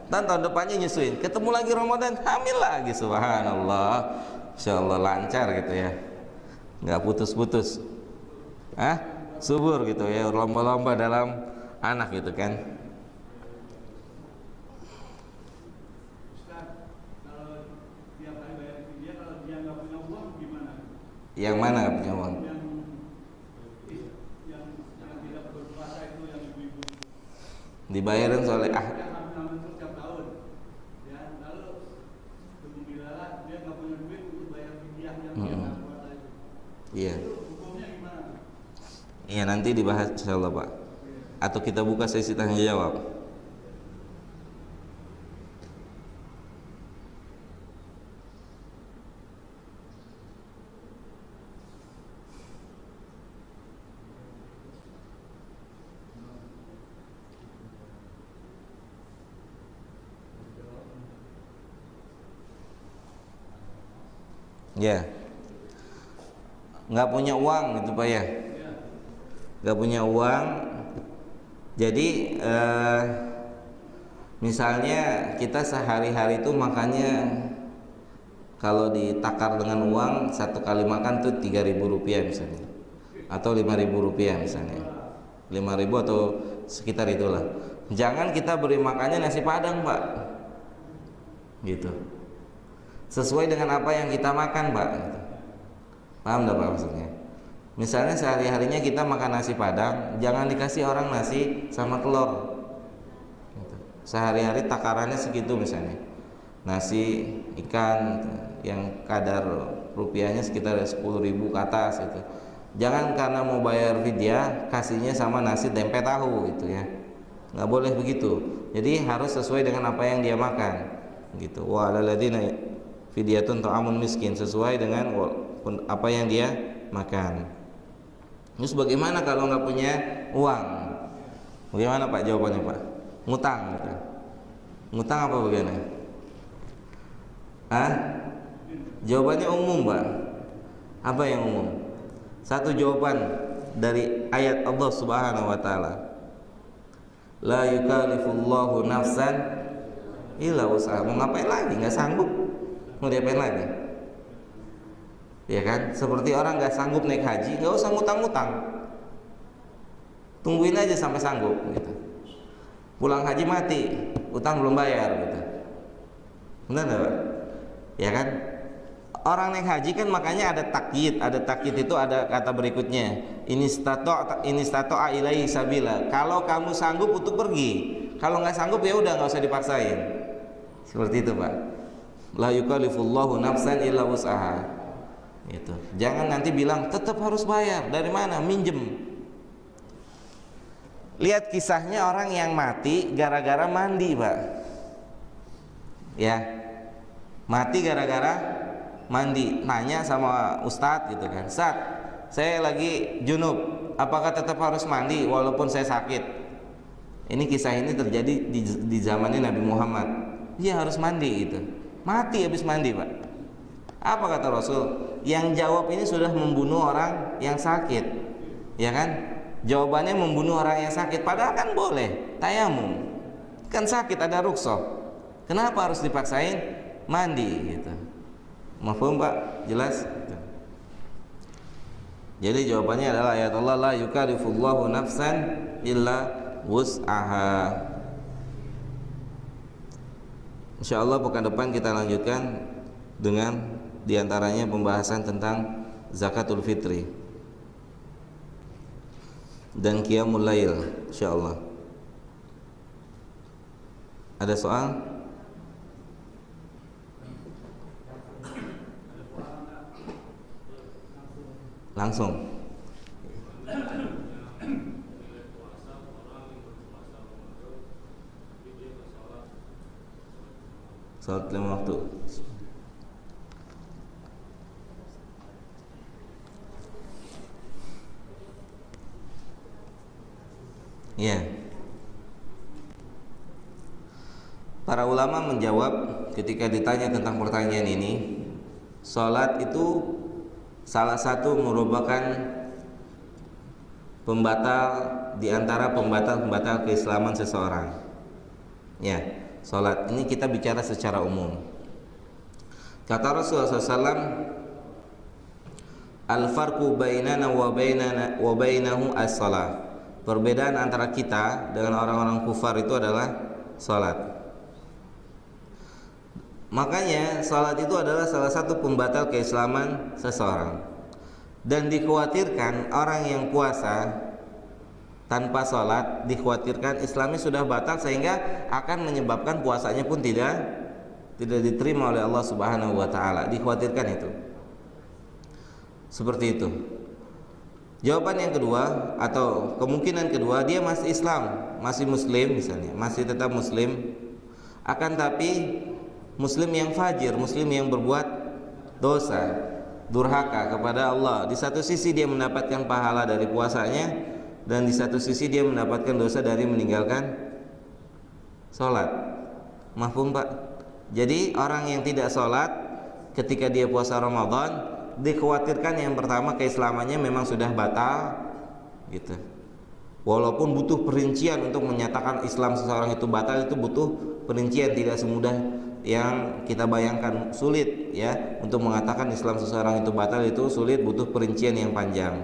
Dan tahun depannya nyusuin, ketemu lagi Ramadan hamil lagi, subhanallah. Insyaallah lancar gitu ya, nggak putus-putus, subur gitu ya, lomba-lomba dalam anak gitu kan. Yang mana nggak punya uang? Yang tidak berpuasa itu, yang ibu-ibu dibayarin soalnya setiap tahun ya, lalu alhamdulillah dia nggak punya duit untuk bayar fidyah yang dia nggak puasa itu. Iya. Itu hukumnya gimana? Iya nanti dibahas insyaallah Pak. Atau kita buka sesi tanya jawab. Ya, nggak punya uang gitu Pak ya, nggak punya uang. Jadi misalnya kita sehari-hari itu makannya, kalau ditakar dengan uang satu kali makan tuh 3.000 rupiah misalnya, atau 5.000 rupiah misalnya, 5.000 atau sekitar itulah. Jangan kita beri makannya nasi padang Pak, gitu. Sesuai dengan apa yang kita makan Pak gitu. Paham enggak Pak maksudnya? Misalnya sehari-harinya kita makan nasi padang, jangan dikasih orang nasi sama telur gitu. Sehari-hari takarannya segitu misalnya, nasi ikan yang kadar rupiahnya sekitar 10.000 ke atas gitu. Jangan karena mau bayar fidyah kasihnya sama nasi tempe tahu gitu ya, nggak boleh begitu. Jadi harus sesuai dengan apa yang dia makan gitu. Wa alalladzina fidyatun ta'amun miskin, sesuai dengan apa yang dia makan. Terus bagaimana kalau nggak punya uang? Bagaimana Pak jawabannya Pak? Ngutang gitu. Ngutang apa bagaimana? Jawabannya umum Pak. Apa yang umum? Satu jawaban dari ayat Allah Subhanahu wa taala. La yukallifullahu nafsan illa wus'aha. Mau ngapain lagi? Nggak sanggup. Mau diapain lagi? Ya kan? Seperti orang nggak sanggup naik haji, nggak usah ngutang-ngutang. Tungguin aja sampai sanggup gitu. Pulang haji mati, utang belum bayar gitu. Benar nggak Pak? Ya kan? Orang naik haji kan makanya ada takyid. Ada takyid itu ada kata berikutnya, ini stato'a ilaihi sabila. Kalau kamu sanggup untuk pergi, kalau nggak sanggup ya udah nggak usah dipaksain. Seperti itu Pak. La yukallifullahu nafsan illa wus'aha. Gitu. Jangan nanti bilang tetap harus bayar. Dari mana? Minjem. Lihat kisahnya orang yang mati gara-gara mandi Pak. Ya, mati gara-gara mandi. Nanya sama ustadz gitu kan, Ustadz, saya lagi junub, apakah tetap harus mandi walaupun saya sakit? Ini kisah ini terjadi di zamannya Nabi Muhammad. Dia harus mandi gitu. Mati habis mandi Pak. Apa kata Rasul? Yang jawab ini sudah membunuh orang yang sakit, ya kan? Jawabannya membunuh orang yang sakit. Padahal kan boleh tayamum, kan sakit ada rukhsah. Kenapa harus dipaksain mandi gitu? Mafhum Pak? Jelas? Jadi jawabannya adalah ayat Allah, la yukallifullahu nafsan illa wus'aha. Insyaallah pekan depan kita lanjutkan dengan diantaranya pembahasan tentang zakatul fitri dan qiyamul lail insyaallah. Ada soal? Langsung. Salat 5 waktu. Ya. Para ulama menjawab ketika ditanya tentang pertanyaan ini, salat itu salah satu merupakan pembatal di antara pembatal-pembatal keislaman seseorang. Ya, salat ini kita bicara secara umum. Kata Rasulullah SAW, al-farqu bainana wa bainahu as-salah. Perbedaan antara kita dengan orang-orang kufar itu adalah salat. Makanya salat itu adalah salah satu pembatal keislaman seseorang. Dan dikhawatirkan orang yang puasa tanpa salat, dikhawatirkan Islamnya sudah batal sehingga akan menyebabkan puasanya pun tidak diterima oleh Allah Subhanahu wa taala. Dikhawatirkan itu. Seperti itu. Jawaban yang kedua atau kemungkinan kedua, dia masih Islam, masih muslim misalnya, masih tetap muslim, akan tapi muslim yang fajir, muslim yang berbuat dosa, durhaka kepada Allah. Di satu sisi dia mendapatkan pahala dari puasanya, dan di satu sisi dia mendapatkan dosa dari meninggalkan sholat. Mafhum Pak? Jadi orang yang tidak sholat ketika dia puasa Ramadan, dikhawatirkan yang pertama keislamannya memang sudah batal gitu. Walaupun butuh perincian untuk menyatakan Islam seseorang itu batal, itu butuh perincian, tidak semudah yang kita bayangkan, sulit ya untuk mengatakan Islam seseorang itu batal, itu sulit, butuh perincian yang panjang.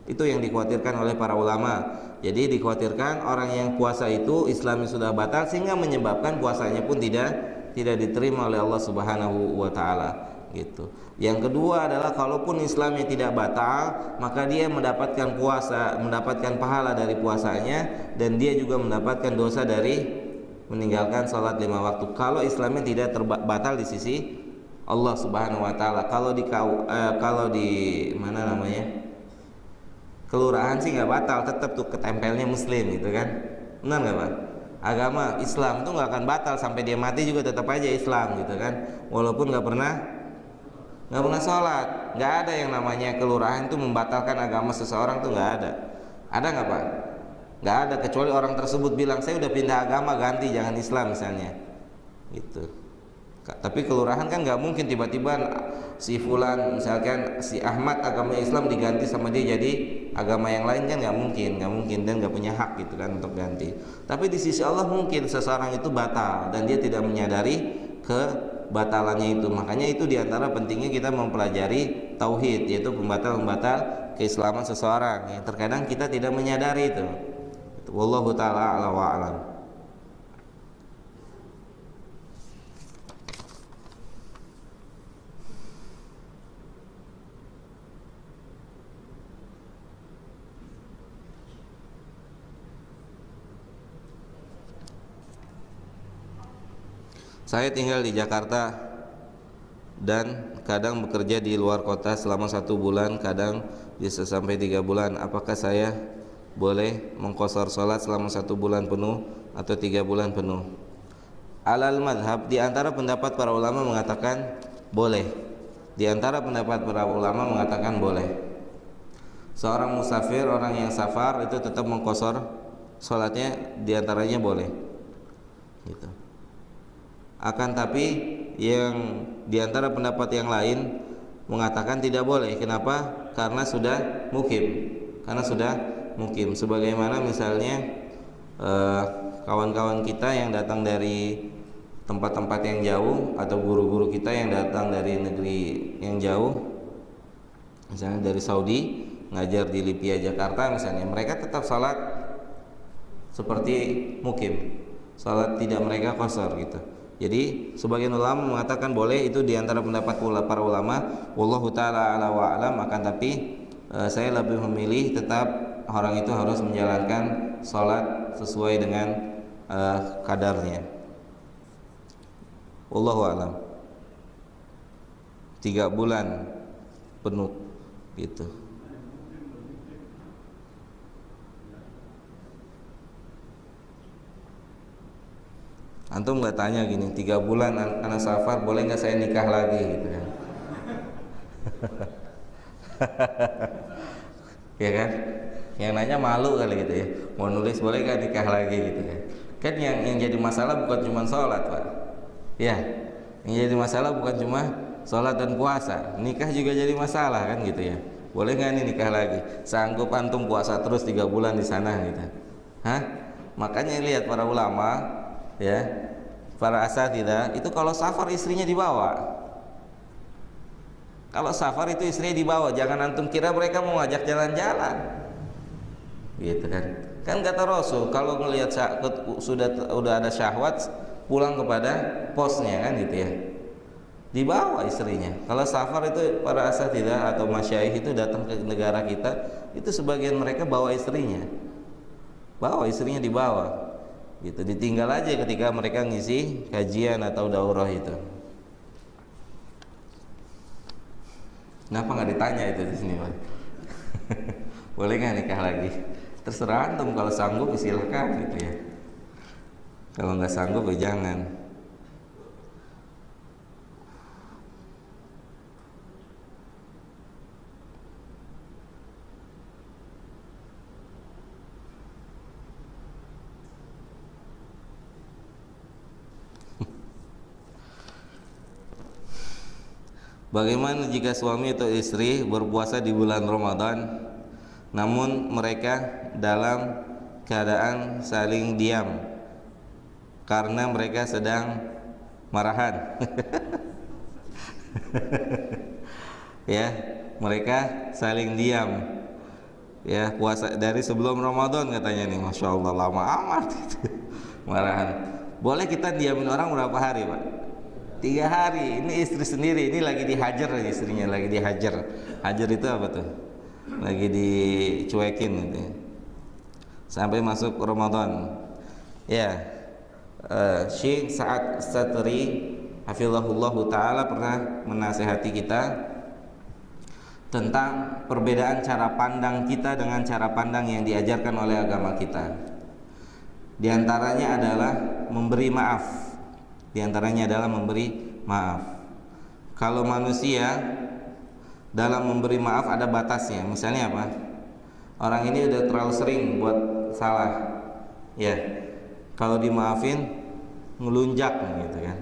Itu yang dikhawatirkan oleh para ulama. Jadi dikhawatirkan orang yang puasa itu Islamnya sudah batal sehingga menyebabkan puasanya pun tidak diterima oleh Allah Subhanahu wa taala gitu. Yang kedua adalah kalaupun Islamnya tidak batal, maka dia mendapatkan puasa, mendapatkan pahala dari puasanya, dan dia juga mendapatkan dosa dari meninggalkan salat 5 waktu. Kalau Islamnya tidak batal di sisi Allah Subhanahu wa taala. Kalau di mana namanya? Kelurahan sih nggak batal, tetap tuh ketempelnya muslim gitu kan. Benar nggak Pak? Agama Islam tuh nggak akan batal, sampai dia mati juga tetap aja Islam gitu kan. Walaupun nggak pernah sholat. Nggak ada yang namanya kelurahan itu membatalkan agama seseorang, tuh nggak ada. Ada nggak Pak? Nggak ada, kecuali orang tersebut bilang saya udah pindah agama, ganti, jangan Islam misalnya gitu. Tapi kelurahan kan nggak mungkin tiba-tiba si fulan, misalkan si Ahmad agama Islam diganti sama dia jadi agama yang lain kan nggak mungkin dan nggak punya hak gitu kan untuk ganti. Tapi di sisi Allah mungkin seseorang itu batal dan dia tidak menyadari kebatalannya itu. Makanya itu diantara pentingnya kita mempelajari tauhid, yaitu pembatal-pembatal keislaman seseorang yang terkadang kita tidak menyadari itu. Wallahu taala a'la wa a'lam. Saya tinggal di Jakarta dan kadang bekerja di luar kota selama 1 bulan, kadang bisa sampai 3 bulan. Apakah saya boleh mengqashar sholat selama 1 bulan penuh atau 3 bulan penuh? Alal madhab, di antara pendapat para ulama mengatakan boleh. Di antara pendapat para ulama mengatakan boleh. Seorang musafir, orang yang safar itu tetap mengqashar sholatnya, di antaranya boleh. Gitu. Akan tapi yang diantara pendapat yang lain mengatakan tidak boleh. Kenapa? Karena sudah mukim. Sebagaimana misalnya kawan-kawan kita yang datang dari tempat-tempat yang jauh atau guru-guru kita yang datang dari negeri yang jauh, misalnya dari Saudi ngajar di Lipia Jakarta misalnya, mereka tetap salat seperti mukim, salat tidak mereka qashar gitu. Jadi sebagian ulama mengatakan boleh, itu diantara pendapat para ulama. Wallahu taala a'la wa a'lam. Akan tapi saya lebih memilih tetap orang itu harus menjalankan sholat sesuai dengan kadarnya. Wallahu a'lam. 3 bulan penuh gitu. Antum nggak tanya gini, 3 bulan anak safar boleh nggak saya nikah lagi gitu kan? Ya kan? Yang nanya malu kali gitu ya. Mau nulis boleh nggak nikah lagi gitu kan? Kan yang jadi masalah bukan cuma sholat Pak. Ya, yang jadi masalah bukan cuma sholat dan puasa, nikah juga jadi masalah kan gitu ya. Boleh nggak nih nikah lagi? Sanggup antum puasa terus 3 bulan di sana gitu? Hah? Makanya lihat para ulama ya, para asatidzah itu kalau safar istrinya dibawa. Kalau safar itu istrinya dibawa, jangan antum kira mereka mau ngajak jalan-jalan. Gitu kan. Kan kata Rasul, kalau melihat sudah ada syahwat, pulang kepada posnya kan gitu ya. Dibawa istrinya. Kalau safar itu para asatidzah atau masyayikh itu datang ke negara kita, itu sebagian mereka bawa istrinya. Bawa istrinya dibawa. Gitu, ditinggal aja ketika mereka ngisi kajian atau daurah itu. Kenapa nggak ditanya itu di sini Pak? Boleh nggak nikah lagi? Terserah antum, kalau sanggup silahkan gitu ya. Kalau nggak sanggup ya jangan. Bagaimana jika suami atau istri berpuasa di bulan Ramadan, namun mereka dalam keadaan saling diam karena mereka sedang marahan? Ya, mereka saling diam. Ya, puasa dari sebelum Ramadan katanya nih, masya Allah lama amat gitu. Marahan. Boleh kita diamin orang berapa hari Pak? 3 hari. Ini istri sendiri, ini lagi dihajar istrinya, lagi dihajar. Hajar itu apa tuh? Lagi dicuekin gitu. Sampai masuk Ramadan. Ya, Syekh Sa'ad Satri hafizahullahu taala pernah menasihati kita tentang perbedaan cara pandang kita dengan cara pandang yang diajarkan oleh agama kita. Di antaranya adalah memberi maaf. Di antaranya adalah memberi maaf. Kalau manusia dalam memberi maaf ada batasnya. Misalnya apa? Orang ini udah terlalu sering buat salah. Ya. Kalau dimaafin ngelunjak gitu kan.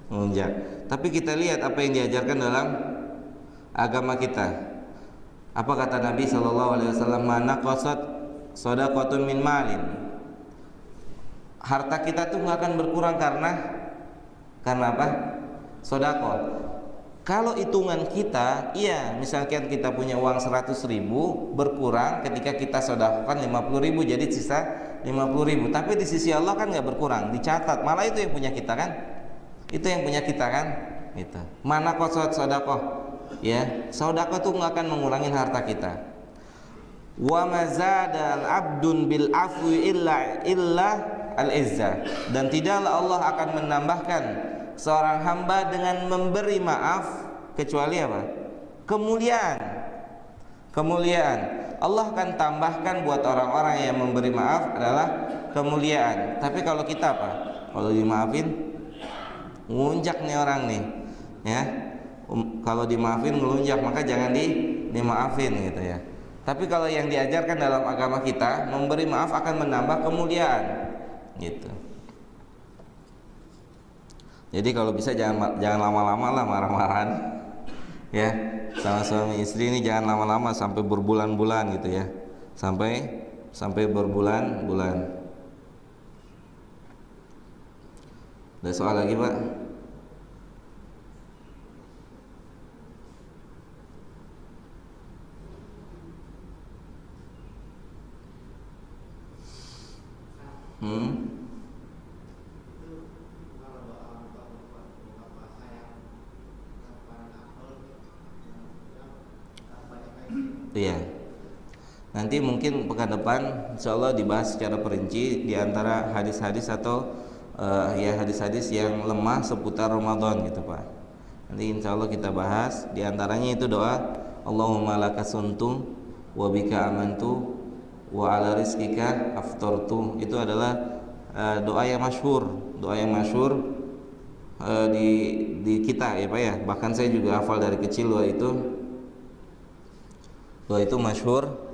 Ngelunjak. Tapi kita lihat apa yang diajarkan dalam agama kita. Apa kata Nabi sallallahu alaihi wasallam? Mana qasat shadaqatun min malin. Harta kita tuh nggak akan berkurang karena apa? Sedekah. Kalau hitungan kita, iya, misalkan kita punya uang 100.000 berkurang ketika kita sedekahkan 50.000 jadi sisa 50.000. Tapi di sisi Allah kan nggak berkurang, dicatat. Malah itu yang punya kita kan? Itu yang punya kita kan? Gitu. Mana qasat sedekah? Ya, sedekah tuh nggak akan mengurangi harta kita. Wa mazadal abdun bil afwi illa al-izzah, dan tidaklah Allah akan menambahkan seorang hamba dengan memberi maaf kecuali apa? Kemuliaan. Kemuliaan. Allah akan tambahkan buat orang-orang yang memberi maaf adalah kemuliaan. Tapi kalau kita apa? Kalau dimaafin ngelunjak nih orang nih, ya. Kalau dimaafin ngelunjak, maka jangan dimaafin gitu ya. Tapi kalau yang diajarkan dalam agama kita, memberi maaf akan menambah kemuliaan gitu. Jadi kalau bisa jangan lama-lama lah marah-marahan, ya, sama suami istri ini jangan lama-lama sampai berbulan-bulan gitu ya, sampai berbulan-bulan. Ada soal lagi Pak? Iya. Nanti mungkin pekan depan insyaallah dibahas secara perinci di antara hadis-hadis atau ya hadis-hadis yang lemah seputar Ramadan gitu Pak. Nanti insyaallah kita bahas di antaranya itu doa Allahumma lakasuntu wa bika amantu wa ala rizkika aftartu. Itu adalah doa yang masyhur, di kita ya Pak ya. Bahkan saya juga hafal dari kecil doa itu masyhur.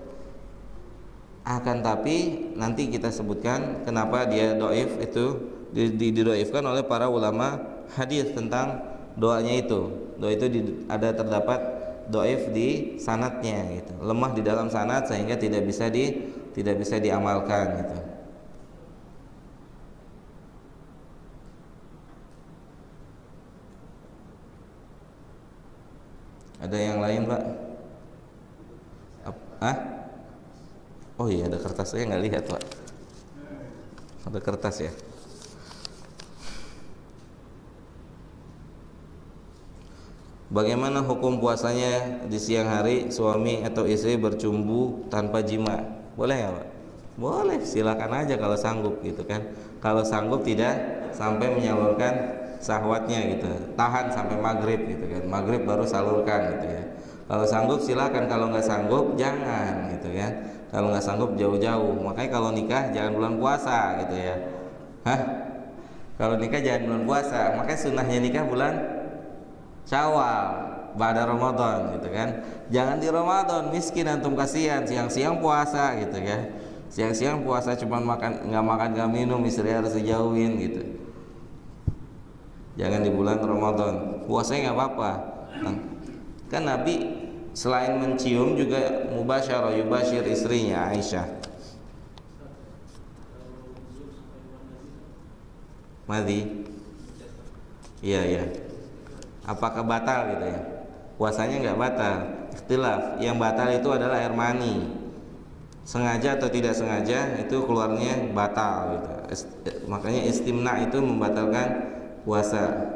Akan tapi nanti kita sebutkan kenapa dia dhaif, itu didhaifkan oleh para ulama hadis tentang doanya itu. Doa itu ada terdapat dhaif di sanadnya gitu. Lemah di dalam sanad sehingga tidak bisa diamalkan gitu. Ada yang lain Pak? Oh iya, ada kertas, saya nggak lihat Pak. Ada kertas ya. Bagaimana hukum puasanya di siang hari suami atau istri bercumbu tanpa jima? Boleh nggak Pak? Boleh, silakan aja kalau sanggup gitu kan. Kalau sanggup tidak sampai menyalurkan syahwatnya gitu, tahan sampai maghrib gitu kan. Maghrib baru salurkan gitu ya. Kalau sanggup silakan, kalau nggak sanggup jangan gitu ya. Kalau nggak sanggup jauh-jauh. Makanya kalau nikah jangan bulan puasa gitu ya. Kalau nikah jangan bulan puasa. Makanya sunnahnya nikah bulan Syawal, ba'da Ramadan gitu kan. Jangan di Ramadan, miskin antum, kasihan siang-siang puasa gitu ya. Siang-siang puasa cuman nggak makan nggak minum, istri harus dijauhin gitu. Jangan di bulan Ramadan. Puasanya nggak apa-apa. Kan Nabi selain mencium juga mubasyarah, yubashir istrinya Aisyah. Madhi. Iya. Apakah batal gitu ya? Puasanya nggak batal. Ikhtilaf. Yang batal itu adalah air mani. Sengaja atau tidak sengaja itu keluarnya batal gitu. Makanya istimna itu membatalkan puasa.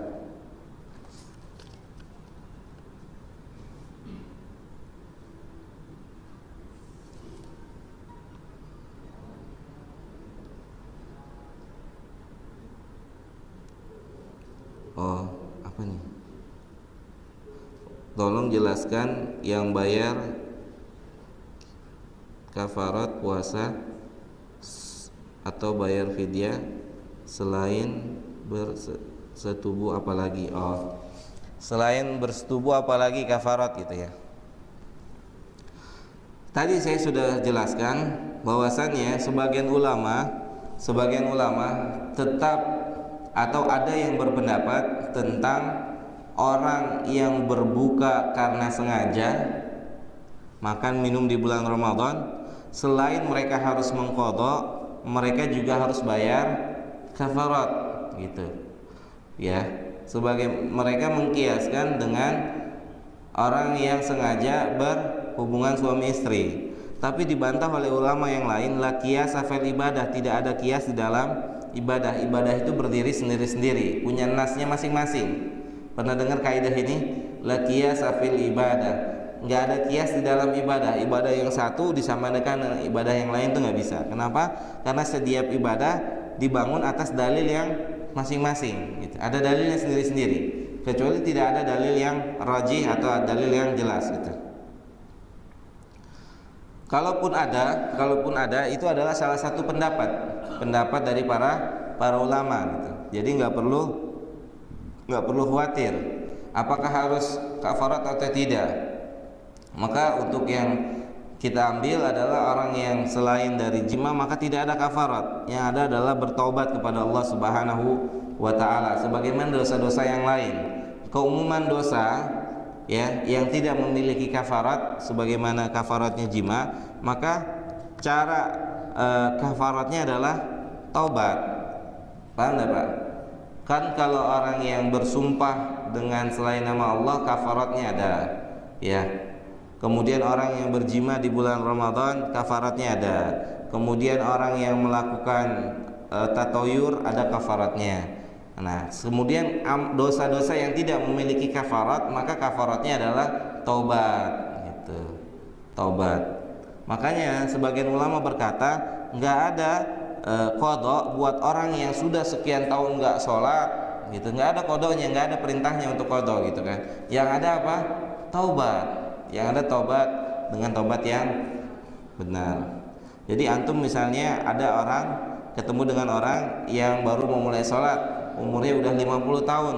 Oh, apa nih? Tolong jelaskan yang bayar kafarat puasa atau bayar fidyah selain bersetubuh apalagi. Oh, selain bersetubuh apalagi kafarat gitu ya. Tadi saya sudah jelaskan bahwasannya sebagian ulama tetap atau ada yang berpendapat tentang orang yang berbuka karena sengaja makan minum di bulan Ramadan, selain mereka harus mengqadha, mereka juga harus bayar kafarat gitu. Ya, sebagai mereka mengkiaskan dengan orang yang sengaja berhubungan suami istri. Tapi dibantah oleh ulama yang lain, la qiyasa fil ibadah, tidak ada kias di dalam ibadah. Ibadah itu berdiri sendiri-sendiri, punya nasnya masing-masing. Pernah dengar kaidah ini? La qiyasa fil ibadah. Enggak ada kias di dalam ibadah. Ibadah yang satu disamakan dengan ibadah yang lain itu enggak bisa. Kenapa? Karena setiap ibadah dibangun atas dalil yang masing-masing gitu. Ada dalilnya sendiri-sendiri. Kecuali tidak ada dalil yang rajih atau dalil yang jelas gitu. Kalaupun ada itu adalah salah satu pendapat dari para ulama gitu. Jadi nggak perlu khawatir apakah harus kafarat atau tidak. Maka untuk yang kita ambil adalah orang yang selain dari jima maka tidak ada kafarat. Yang ada adalah bertaubat kepada Allah Subhanahu wa taala sebagaimana dosa-dosa yang lain. Keumuman dosa ya yang tidak memiliki kafarat sebagaimana kafaratnya jima, maka cara kafaratnya adalah taubat. Paham enggak, Pak? Kan kalau orang yang bersumpah dengan selain nama Allah kafaratnya ada. Ya. Kemudian orang yang berjima di bulan Ramadan kafaratnya ada. Kemudian orang yang melakukan tatoyur ada kafaratnya. Nah, kemudian dosa-dosa yang tidak memiliki kafarat maka kafaratnya adalah taubat gitu. Taubat. Makanya sebagian ulama berkata nggak ada qadha buat orang yang sudah sekian tahun nggak sholat gitu. Nggak ada qadhanya, nggak ada perintahnya untuk qadha gitu kan. Yang ada apa? Taubat. Yang ada taubat dengan taubat yang benar. Jadi antum misalnya ada orang ketemu dengan orang yang baru memulai sholat, umurnya udah 50 tahun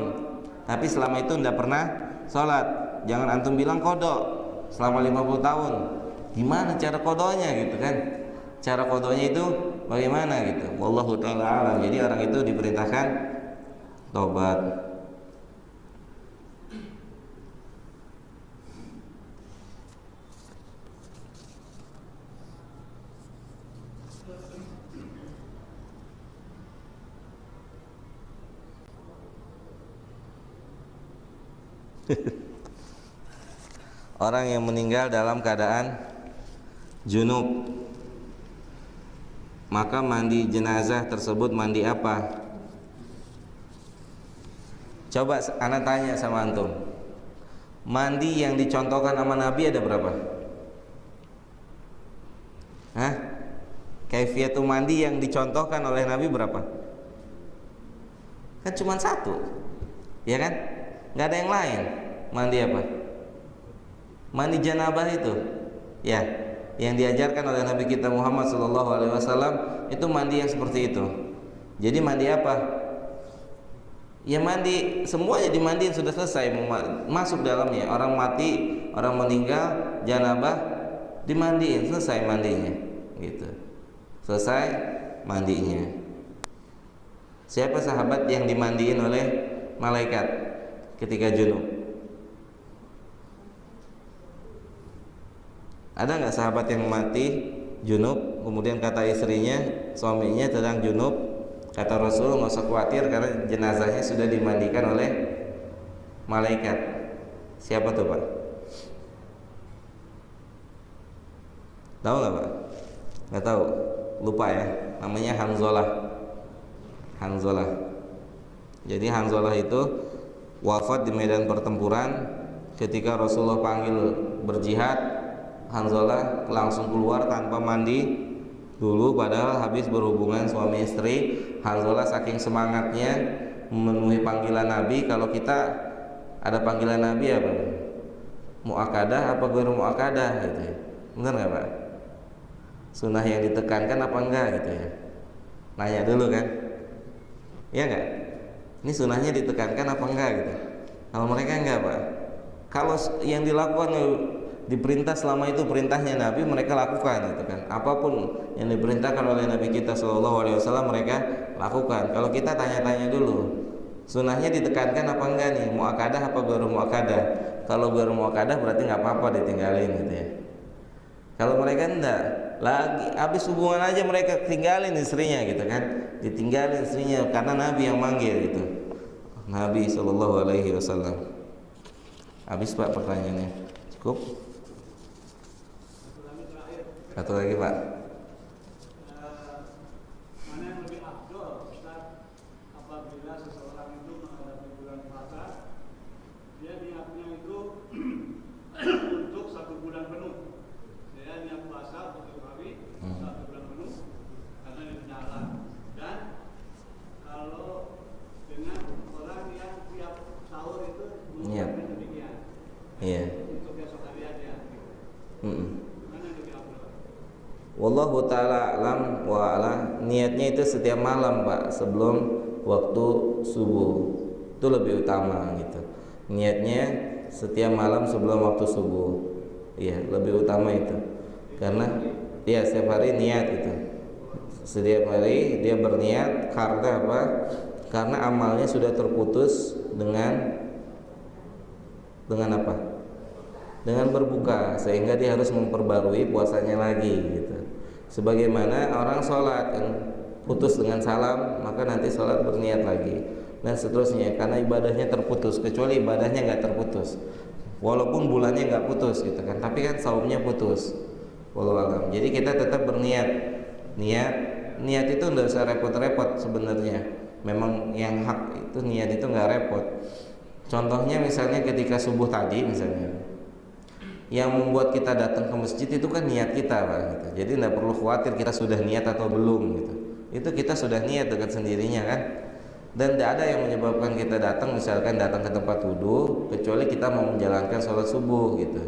tapi selama itu tidak pernah sholat, jangan antum bilang qadha selama 50 tahun. Gimana cara qadhanya gitu kan? Cara qadhanya itu bagaimana gitu? Wallahu ta'ala alam. Jadi orang itu diperintahkan taubat. Orang yang meninggal dalam keadaan junub, maka mandi jenazah tersebut mandi apa? Coba ana tanya sama antum, mandi yang dicontohkan sama Nabi ada berapa? Hah? Kaifiatul mandi yang dicontohkan oleh Nabi berapa? Kan cuma satu, ya kan? Nggak ada yang lain. Mandi apa? Mandi janabah itu, ya, yang diajarkan oleh Nabi kita Muhammad SAW itu mandi yang seperti itu. Jadi mandi apa? Ya mandi semuanya, dimandiin sudah selesai, masuk dalamnya. Orang mati, orang meninggal, janabah, dimandiin, selesai mandinya, gitu. Selesai mandinya. Siapa sahabat yang dimandiin oleh malaikat ketika junub? Ada nggak sahabat yang mati junub, kemudian kata istrinya, suaminya sedang junub, kata Rasul nggak usah khawatir karena jenazahnya sudah dimandikan oleh malaikat. Siapa tuh, Pak? Tahu nggak, Pak? Nggak tahu, lupa ya. Namanya Hanzalah. Jadi Hanzalah itu wafat di medan pertempuran ketika Rasulullah panggil berjihad. Hanzalah langsung keluar tanpa mandi dulu, padahal habis berhubungan suami istri. Hanzalah saking semangatnya memenuhi panggilan Nabi. Kalau kita ada panggilan Nabi apa? Mu'akadah apa ghairu mu'akadah gitu ya. Benar nggak, Pak? Sunnah yang ditekankan apa enggak gitu ya. Nanya dulu kan. Iya enggak? Ini sunnahnya ditekankan apa enggak gitu. Kalau mereka enggak, Pak. Kalau yang dilakukan diperintah selama itu perintahnya Nabi, mereka lakukan gitu kan. Apapun yang diperintahkan oleh Nabi kita SAW mereka lakukan. Kalau kita tanya-tanya dulu, sunnahnya ditekankan apa enggak nih? Mu'akadah apa baru mu'akadah? Kalau baru mu'akadah berarti nggak apa-apa ditinggalin gitu ya. Kalau mereka enggak, lagi habis hubungan aja mereka tinggalin istrinya gitu kan, ditinggalin istrinya karena Nabi yang manggil gitu. Nabi Shallallahu Alaihi Wasallam. Habis Pak pertanyaannya, cukup? Satu lagi Pak. Mana yang lebih afdol, Ustaz, apabila seseorang itu menghadapi bulan puasa, dia niatnya itu untuk 1 bulan penuh. Saya niat puasa untuk hari 1 bulan penuh karena ini berjalan. Dan kalau dengan orang yang tiap sahur itu mengucapkan demikian, untuk besok hari aja. Mana yang lebih afdol? Wallahu ta'ala alam wa ala. Niatnya itu setiap malam Pak, sebelum waktu subuh. Itu lebih utama gitu. Niatnya setiap malam sebelum waktu subuh. Iya, lebih utama itu. Karena ya setiap hari niat itu. Setiap hari dia berniat karena apa? Karena amalnya sudah terputus dengan apa? Dengan berbuka, sehingga dia harus memperbarui puasanya lagi gitu. Sebagaimana orang sholat yang putus dengan salam, maka nanti sholat berniat lagi dan seterusnya, karena ibadahnya terputus. Kecuali ibadahnya nggak terputus, walaupun bulannya nggak putus gitu kan, tapi kan saumnya putus. Wallahu alam. Jadi kita tetap berniat. Niat itu nggak usah repot-repot sebenarnya. Memang yang hak itu niat itu nggak repot. Contohnya misalnya ketika subuh tadi misalnya, yang membuat kita datang ke masjid itu kan niat kita Pak gitu. Jadi tidak perlu khawatir kita sudah niat atau belum gitu. Itu kita sudah niat dengan sendirinya kan. Dan tidak ada yang menyebabkan kita datang, misalkan datang ke tempat wudhu, kecuali kita mau menjalankan sholat subuh gitu.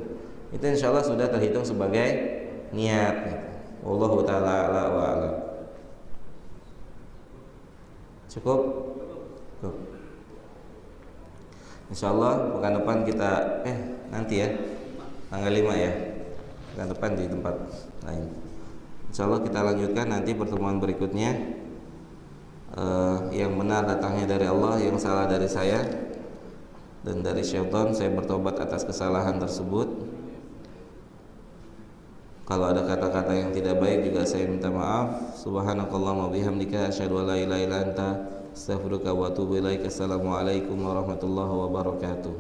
Itu insya Allah sudah terhitung sebagai niat gitu. Wallahu ta'ala a'la wa a'lam. Cukup? Cukup. Insya Allah pekan depan kita nanti ya tanggal 5 ya, pekan depan di tempat lain. Insya Allah kita lanjutkan nanti pertemuan berikutnya. Yang benar datangnya dari Allah, yang salah dari saya dan dari syaitan. Saya bertobat atas kesalahan tersebut. Kalau ada kata-kata yang tidak baik juga saya minta maaf. Subhanakallahumma bihamdika asyhadu an la ilaha illa anta astaghfiruka wa atubu ilaik. Assalamualaikum warahmatullahi wabarakatuh.